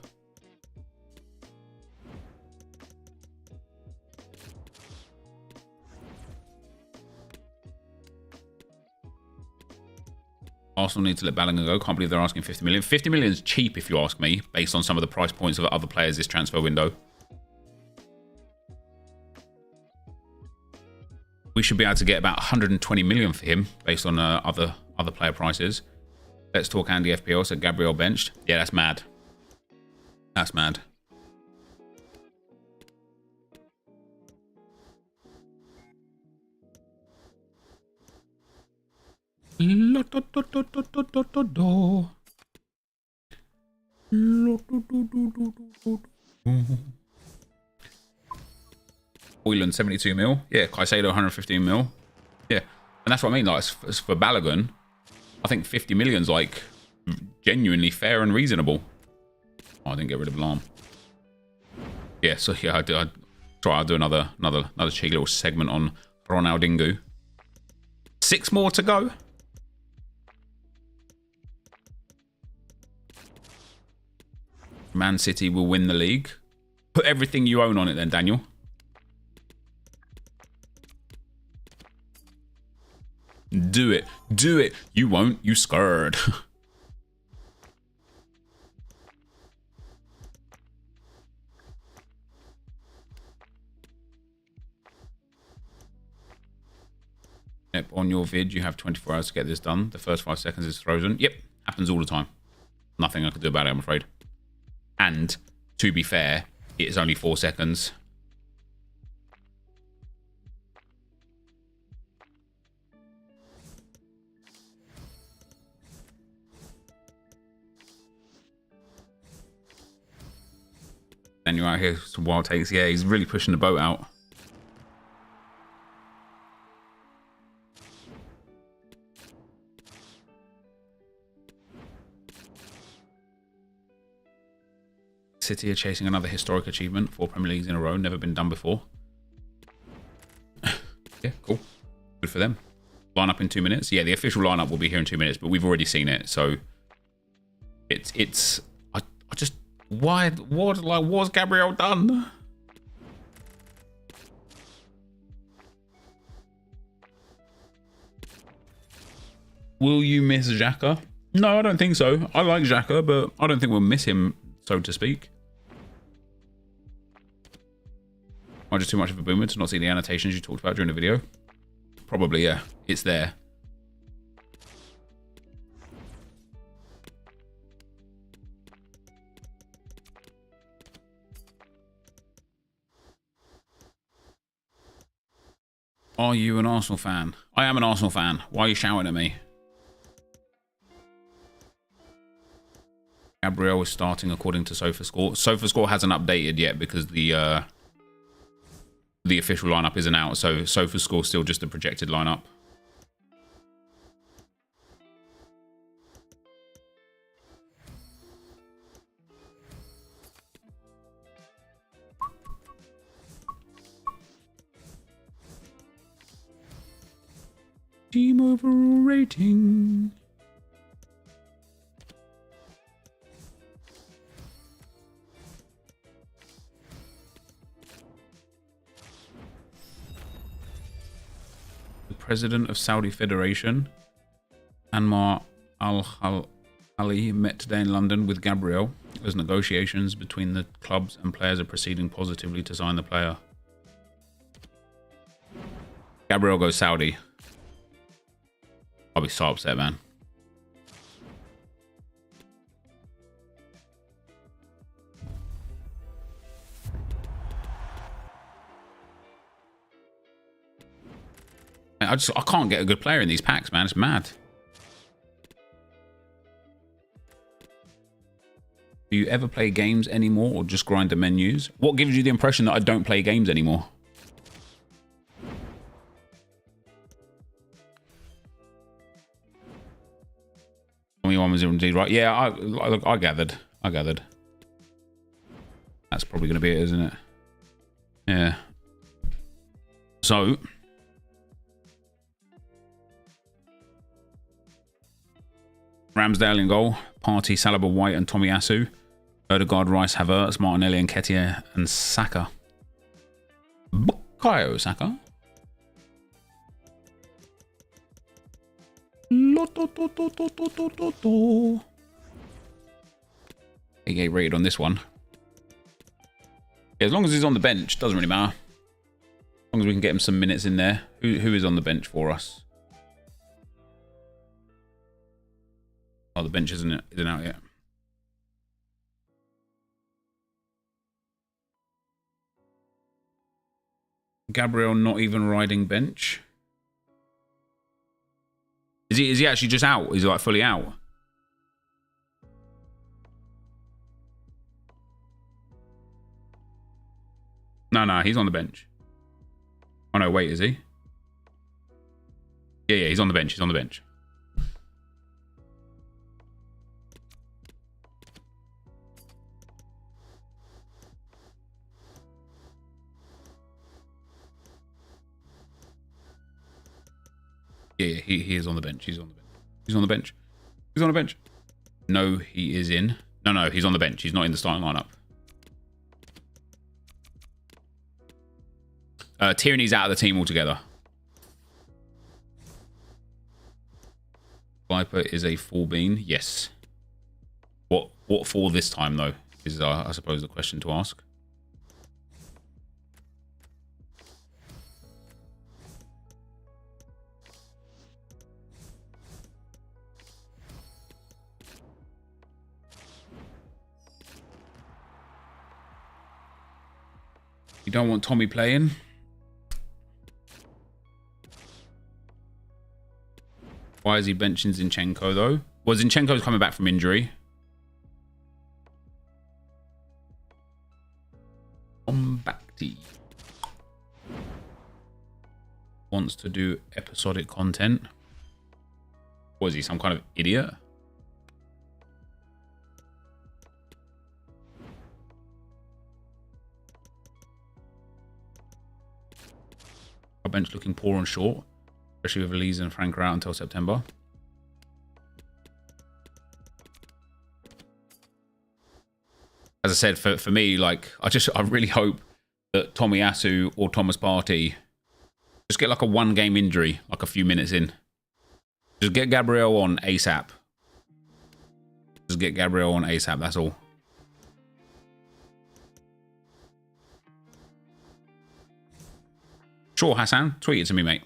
Arsenal need to let Bellingham go. Can't believe they're asking 50 million. 50 million is cheap if you ask me, based on some of the price points of other players this transfer window. We should be able to get about 120 million for him based on other player prices. Let's talk Andy FPL. So Gabriel benched. Yeah, that's mad. That's mad. Oyland 72 mil. Yeah, Caicedo 115 mil. Yeah, and that's what I mean. Like, as for Balogun, I think 50 million's like genuinely fair and reasonable. Oh, I didn't get rid of Alarm. Yeah, so yeah, I'll do another cheeky little segment on Ronaldinho. 6 more to go. Man City will win the league. Put everything you own on it then, Daniel. Do it. Do it. You won't. You scared. Yep, on your vid, you have 24 hours to get this done. The first 5 seconds is frozen. Yep, happens all the time. Nothing I can do about it, I'm afraid. And, to be fair, it is only 4 seconds. Then you're out here, some wild takes. Yeah, he's really pushing the boat out. City are chasing another historic achievement. 4 Premier Leagues in a row, never been done before. Yeah, cool. Good for them. Line up in 2 minutes. Yeah, the official lineup will be here in 2 minutes, but we've already seen it, so it's. I just what's Gabriel done? Will you miss Xhaka? No, I don't think so. I like Xhaka, but I don't think we'll miss him, so to speak. Am I just too much of a boomer to not see the annotations you talked about during the video? Probably, yeah. It's there. Are you an Arsenal fan? I am an Arsenal fan. Why are you shouting at me? Gabriel is starting according to SofaScore. SofaScore hasn't updated yet because the official lineup isn't out, so SofaScore is still just a projected lineup. Team overall rating. The president of Saudi Federation, Anwar Al-Ali, met today in London with Gabriel as negotiations between the clubs and players are proceeding positively to sign the player. Gabriel goes Saudi. I'll be so upset, man. I can't get a good player in these packs, man. It's mad. Do you ever play games anymore or just grind the menus? What gives you the impression that I don't play games anymore? Only one was indeed right. Yeah, I gathered. That's probably going to be it, isn't it? Yeah. So... Ramsdale in goal. Partey, Saliba, White and Tomiyasu. Odegaard, Rice, Havertz, Martinelli, and Nketiah, and Saka. Bukayo Saka. He rated on this one. Yeah, as long as he's on the bench, doesn't really matter. As long as we can get him some minutes in there. Who is on the bench for us? Oh, the bench isn't out yet. Gabriel not even riding bench. Is he actually just out? Is he like fully out? No, he's on the bench. Oh no, wait, is he? Yeah, he's on the bench. He's on the bench. Yeah, he is on the bench. He's on the bench. He's on the bench. He's on the bench. No, he is in. No, he's on the bench. He's not in the starting lineup. Tierney's out of the team altogether. Viper is a full bean. Yes. What for this time though is I suppose the question to ask. You don't want Tommy playing? Why is he benching Zinchenko though? Well, Zinchenko's coming back from injury. Ombakti wants to do episodic content. What is he, some kind of idiot? Our bench looking poor and short, especially with Elise and Frank are out until September. As I said, for me, like I really hope that Tomiyasu or Thomas Partey just get like a one-game injury, like a few minutes in. Just get Gabriel on ASAP. Just get Gabriel on ASAP. That's all. Sure, Hassan. Tweet it to me, mate.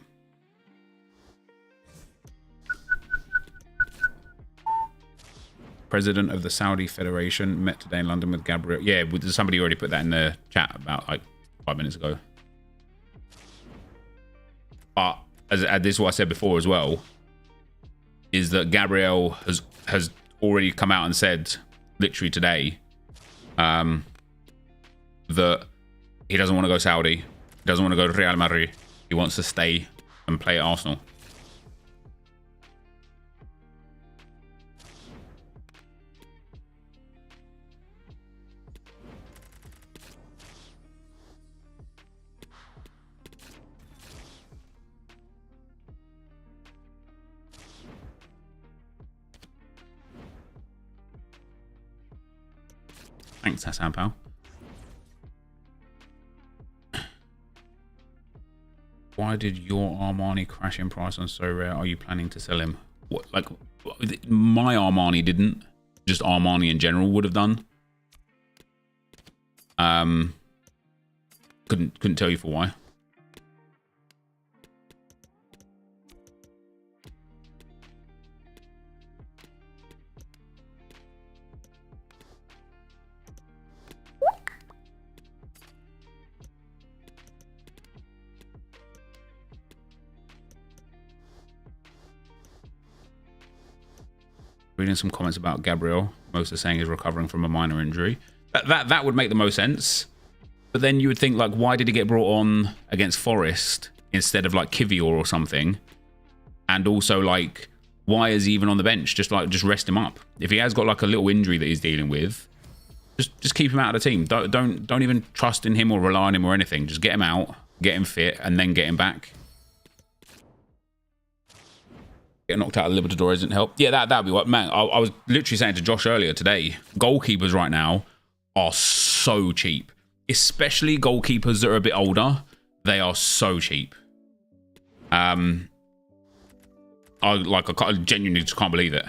President of the Saudi Federation met today in London with Gabriel. Yeah, somebody already put that in the chat about like 5 minutes ago. But as this is what I said before as well, is that Gabriel has already come out and said, literally today, that he doesn't want to go Saudi. He doesn't want to go to Real Madrid. He wants to stay and play at Arsenal. Thanks, Hassan, pal. Why did your Armani crash in price on So Rare? Are you planning to sell him? What, like, my Armani didn't. Just Armani in general would have done. Couldn't tell you for why. Reading some comments about Gabriel. Most are saying is recovering from a minor injury. That would make the most sense. But then you would think, like, why did he get brought on against Forest instead of, like, Kivior or something? And also, like, why is he even on the bench? Just rest him up. If he has got, like, a little injury that he's dealing with, just keep him out of the team. Don't even trust in him or rely on him or anything. Just get him out, get him fit, and then get him back. Getting knocked out of Libertadores didn't help. Yeah, that'd be what, man. I was literally saying to Josh earlier today, goalkeepers right now are so cheap. Especially goalkeepers that are a bit older, they are so cheap. I genuinely just can't believe it.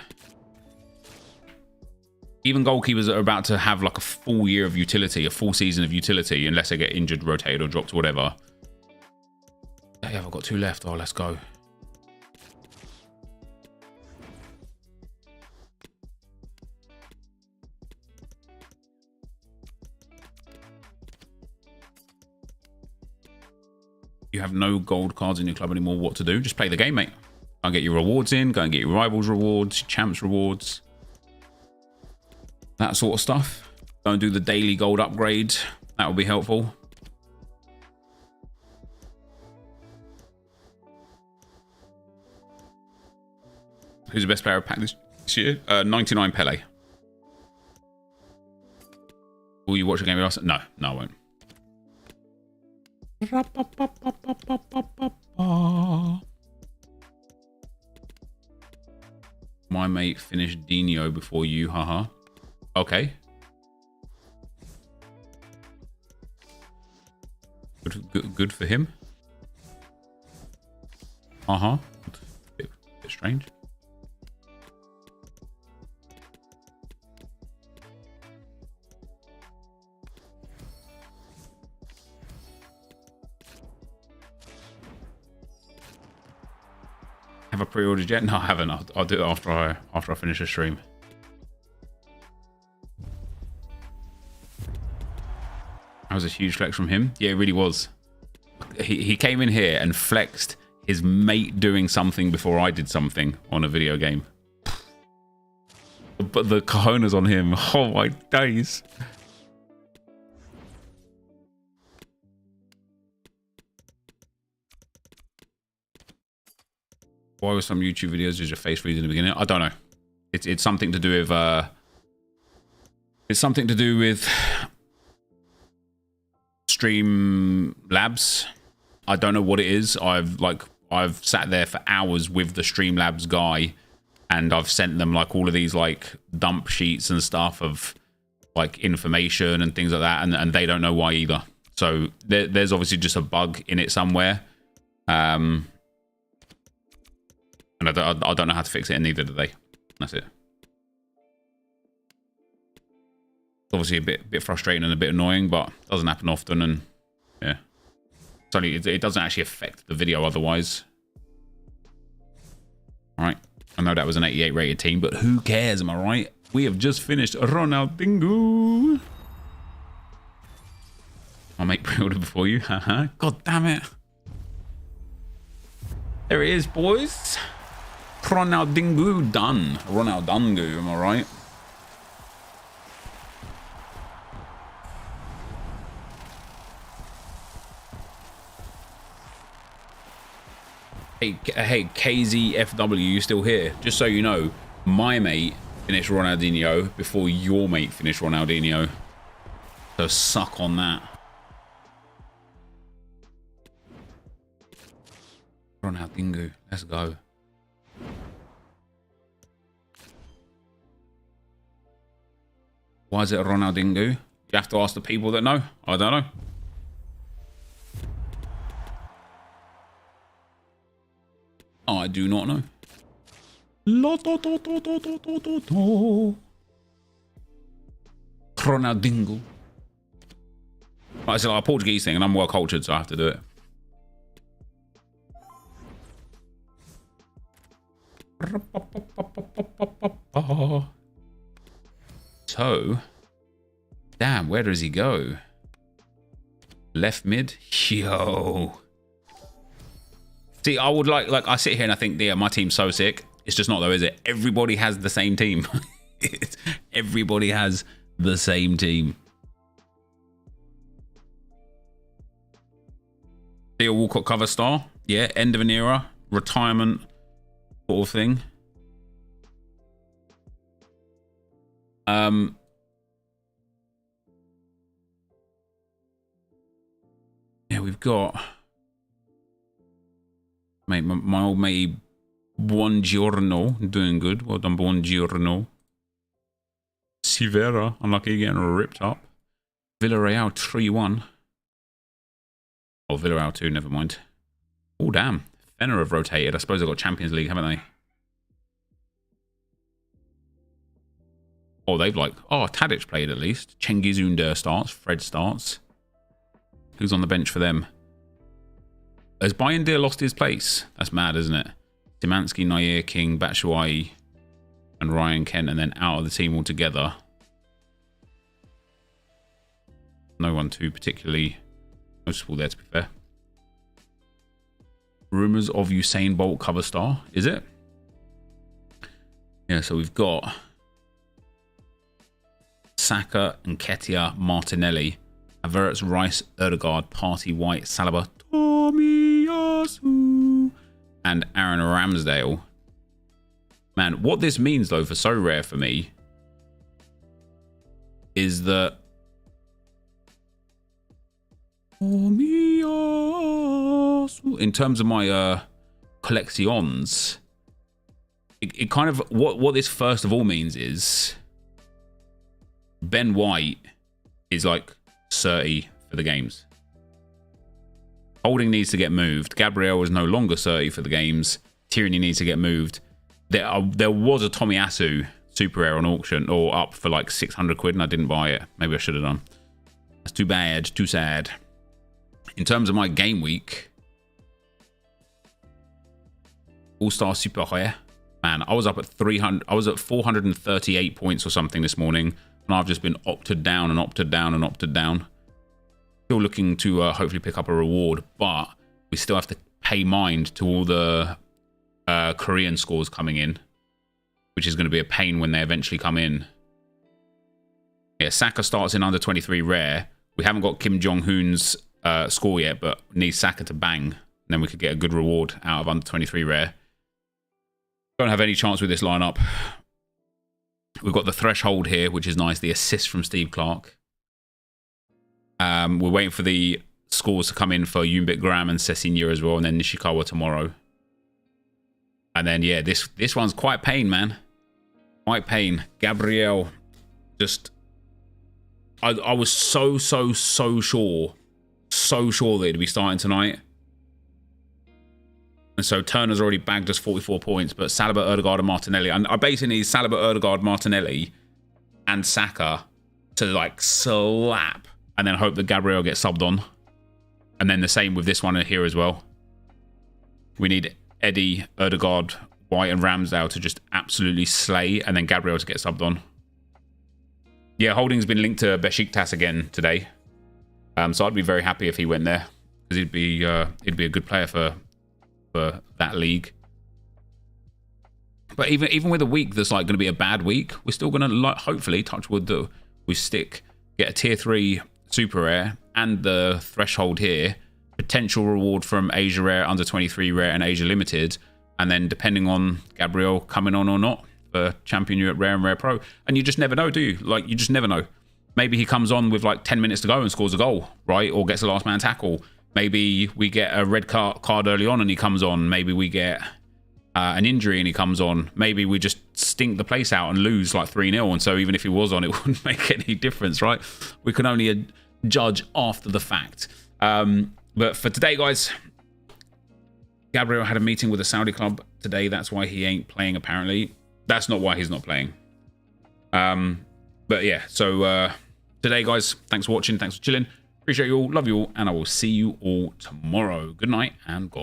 Even goalkeepers that are about to have like a full year of utility, a full season of utility, unless they get injured, rotated, or dropped, or whatever. Hey, I've got 2 left. Oh, let's go. You have no gold cards in your club anymore. What to do? Just play the game, mate. Go and get your rewards in. Go and get your rivals rewards, champs rewards. That sort of stuff. Go and do the daily gold upgrade. That will be helpful. Who's the best player of pack this year? 99 Pele. Will you watch a game with us? No, I won't. My mate finished Dino before you, haha. Okay. Good for him. Bit strange. Have I pre-ordered yet? No, I haven't. I'll do it after I finish the stream. That was a huge flex from him. Yeah, it really was. He came in here and flexed his mate doing something before I did something on a video game. But the cojones on him. Oh my days. Why were some YouTube videos just your face freeze in the beginning? I don't know. It's something to do with it's something to do with Stream Labs. I don't know what it is. I've sat there for hours with the Streamlabs guy, and I've sent them like all of these like dump sheets and stuff of like information and things like that, and they don't know why either. So there's obviously just a bug in it somewhere. And I don't know how to fix it, and neither do they. That's it. It's obviously a bit frustrating and a bit annoying, but it doesn't happen often, and yeah. It's only, it doesn't actually affect the video otherwise. Alright. I know that was an 88 rated team, but who cares, am I right? We have just finished Ronaldinho. I'll make pre-order before you. Haha. God damn it. There it is, boys. Ronaldinho done. Ronaldinho, am I right? Hey, KZFW, you still here? Just so you know, my mate finished Ronaldinho before your mate finished Ronaldinho. So suck on that. Ronaldinho, let's go. Why is it Ronaldinho? You have to ask the people that know. I don't know. I do not know. Ronaldinho. It's like a Portuguese thing, and I'm well cultured, so I have to do it. So, damn, where does he go? Left mid? Yo. See, I would like I sit here and I think, yeah, my team's so sick. It's just not though, is it? Everybody has the same team. Everybody has the same team. Theo Walcott cover star. Yeah, end of an era. Retirement sort of thing. Yeah, we've got mate, my old mate Buongiorno doing good. Well done, Buongiorno. Sivera, unlucky, getting ripped up. Villarreal 3-1. Oh, Villarreal 2, never mind. Oh, damn. Fener have rotated. I suppose they've got Champions League, haven't they? Oh, they've like... Oh, Tadic played at least. Cengiz Ünder starts. Fred starts. Who's on the bench for them? Has Bayındır lost his place? That's mad, isn't it? Szymanski, Nair, King, Batshuayi, and Ryan Kent, and then out of the team altogether. No one too particularly noticeable there, to be fair. Rumours of Usain Bolt cover star, is it? Yeah, so we've got Saka, Nketiah, Martinelli, Havertz, Rice, Ødegaard, Partey, White, Saliba, Tomiyasu, and Aaron Ramsdale. Man, what this means though for So Rare for me is that in terms of my collections, it kind of what this first of all means is Ben White is like 30 for the games. Holding needs to get moved. Gabriel is no longer 30 for the games. Tierney needs to get moved. There was a Tomiyasu super rare on auction or up for like 600 quid and I didn't buy it. Maybe I should have done. That's too bad. Too sad. In terms of my game week, All-Star Super Rare. Man, I was up at 300. I was at 438 points or something this morning, and I've just been opted down and opted down and opted down. Still looking to hopefully pick up a reward, but we still have to pay mind to all the Korean scores coming in, which is going to be a pain when they eventually come in. Yeah, Saka starts in under 23 rare. We haven't got Kim Jong-hoon's score yet, but need Saka to bang, and then we could get a good reward out of under 23 rare. Don't have any chance with this lineup. We've got the threshold here, which is nice. The assist from Steve Clark. We're waiting for the scores to come in for Yumbit Graham and Sessignon as well, and then Nishikawa tomorrow. And then, yeah, this one's quite pain, man. Quite pain. Gabriel, just... I was so sure that he'd be starting tonight. And so Turner's already bagged us 44 points, but Saliba, Ødegaard, and Martinelli. And I basically need Saliba, Ødegaard, Martinelli, and Saka to like slap, and then hope that Gabriel gets subbed on. And then the same with this one here as well. We need Eddie, Ødegaard, White, and Ramsdale to just absolutely slay, and then Gabriel to get subbed on. Yeah, Holding's been linked to Besiktas again today, so I'd be very happy if he went there, because he'd be a good player for that league. But even with a week that's like going to be a bad week, we're still going to hopefully, touch wood, that we get a tier 3 super rare and the threshold here, potential reward from Asia Rare, under 23 rare, and Asia Limited, and then depending on Gabriel coming on or not for Champion Europe Rare and Rare Pro. And you just never know, do you? Like, you just never know. Maybe he comes on with like 10 minutes to go and scores a goal, right? Or gets a last man tackle. Maybe we get a red card early on and he comes on. Maybe we get an injury and he comes on. Maybe we just stink the place out and lose like 3-0. And so even if he was on, it wouldn't make any difference, right? We can only judge after the fact. But for today, guys, Gabriel had a meeting with a Saudi club today. That's why he ain't playing, apparently. That's not why he's not playing. But yeah, so today, guys, thanks for watching. Thanks for chilling. Appreciate you all. Love you all. And I will see you all tomorrow. Good night and God bless.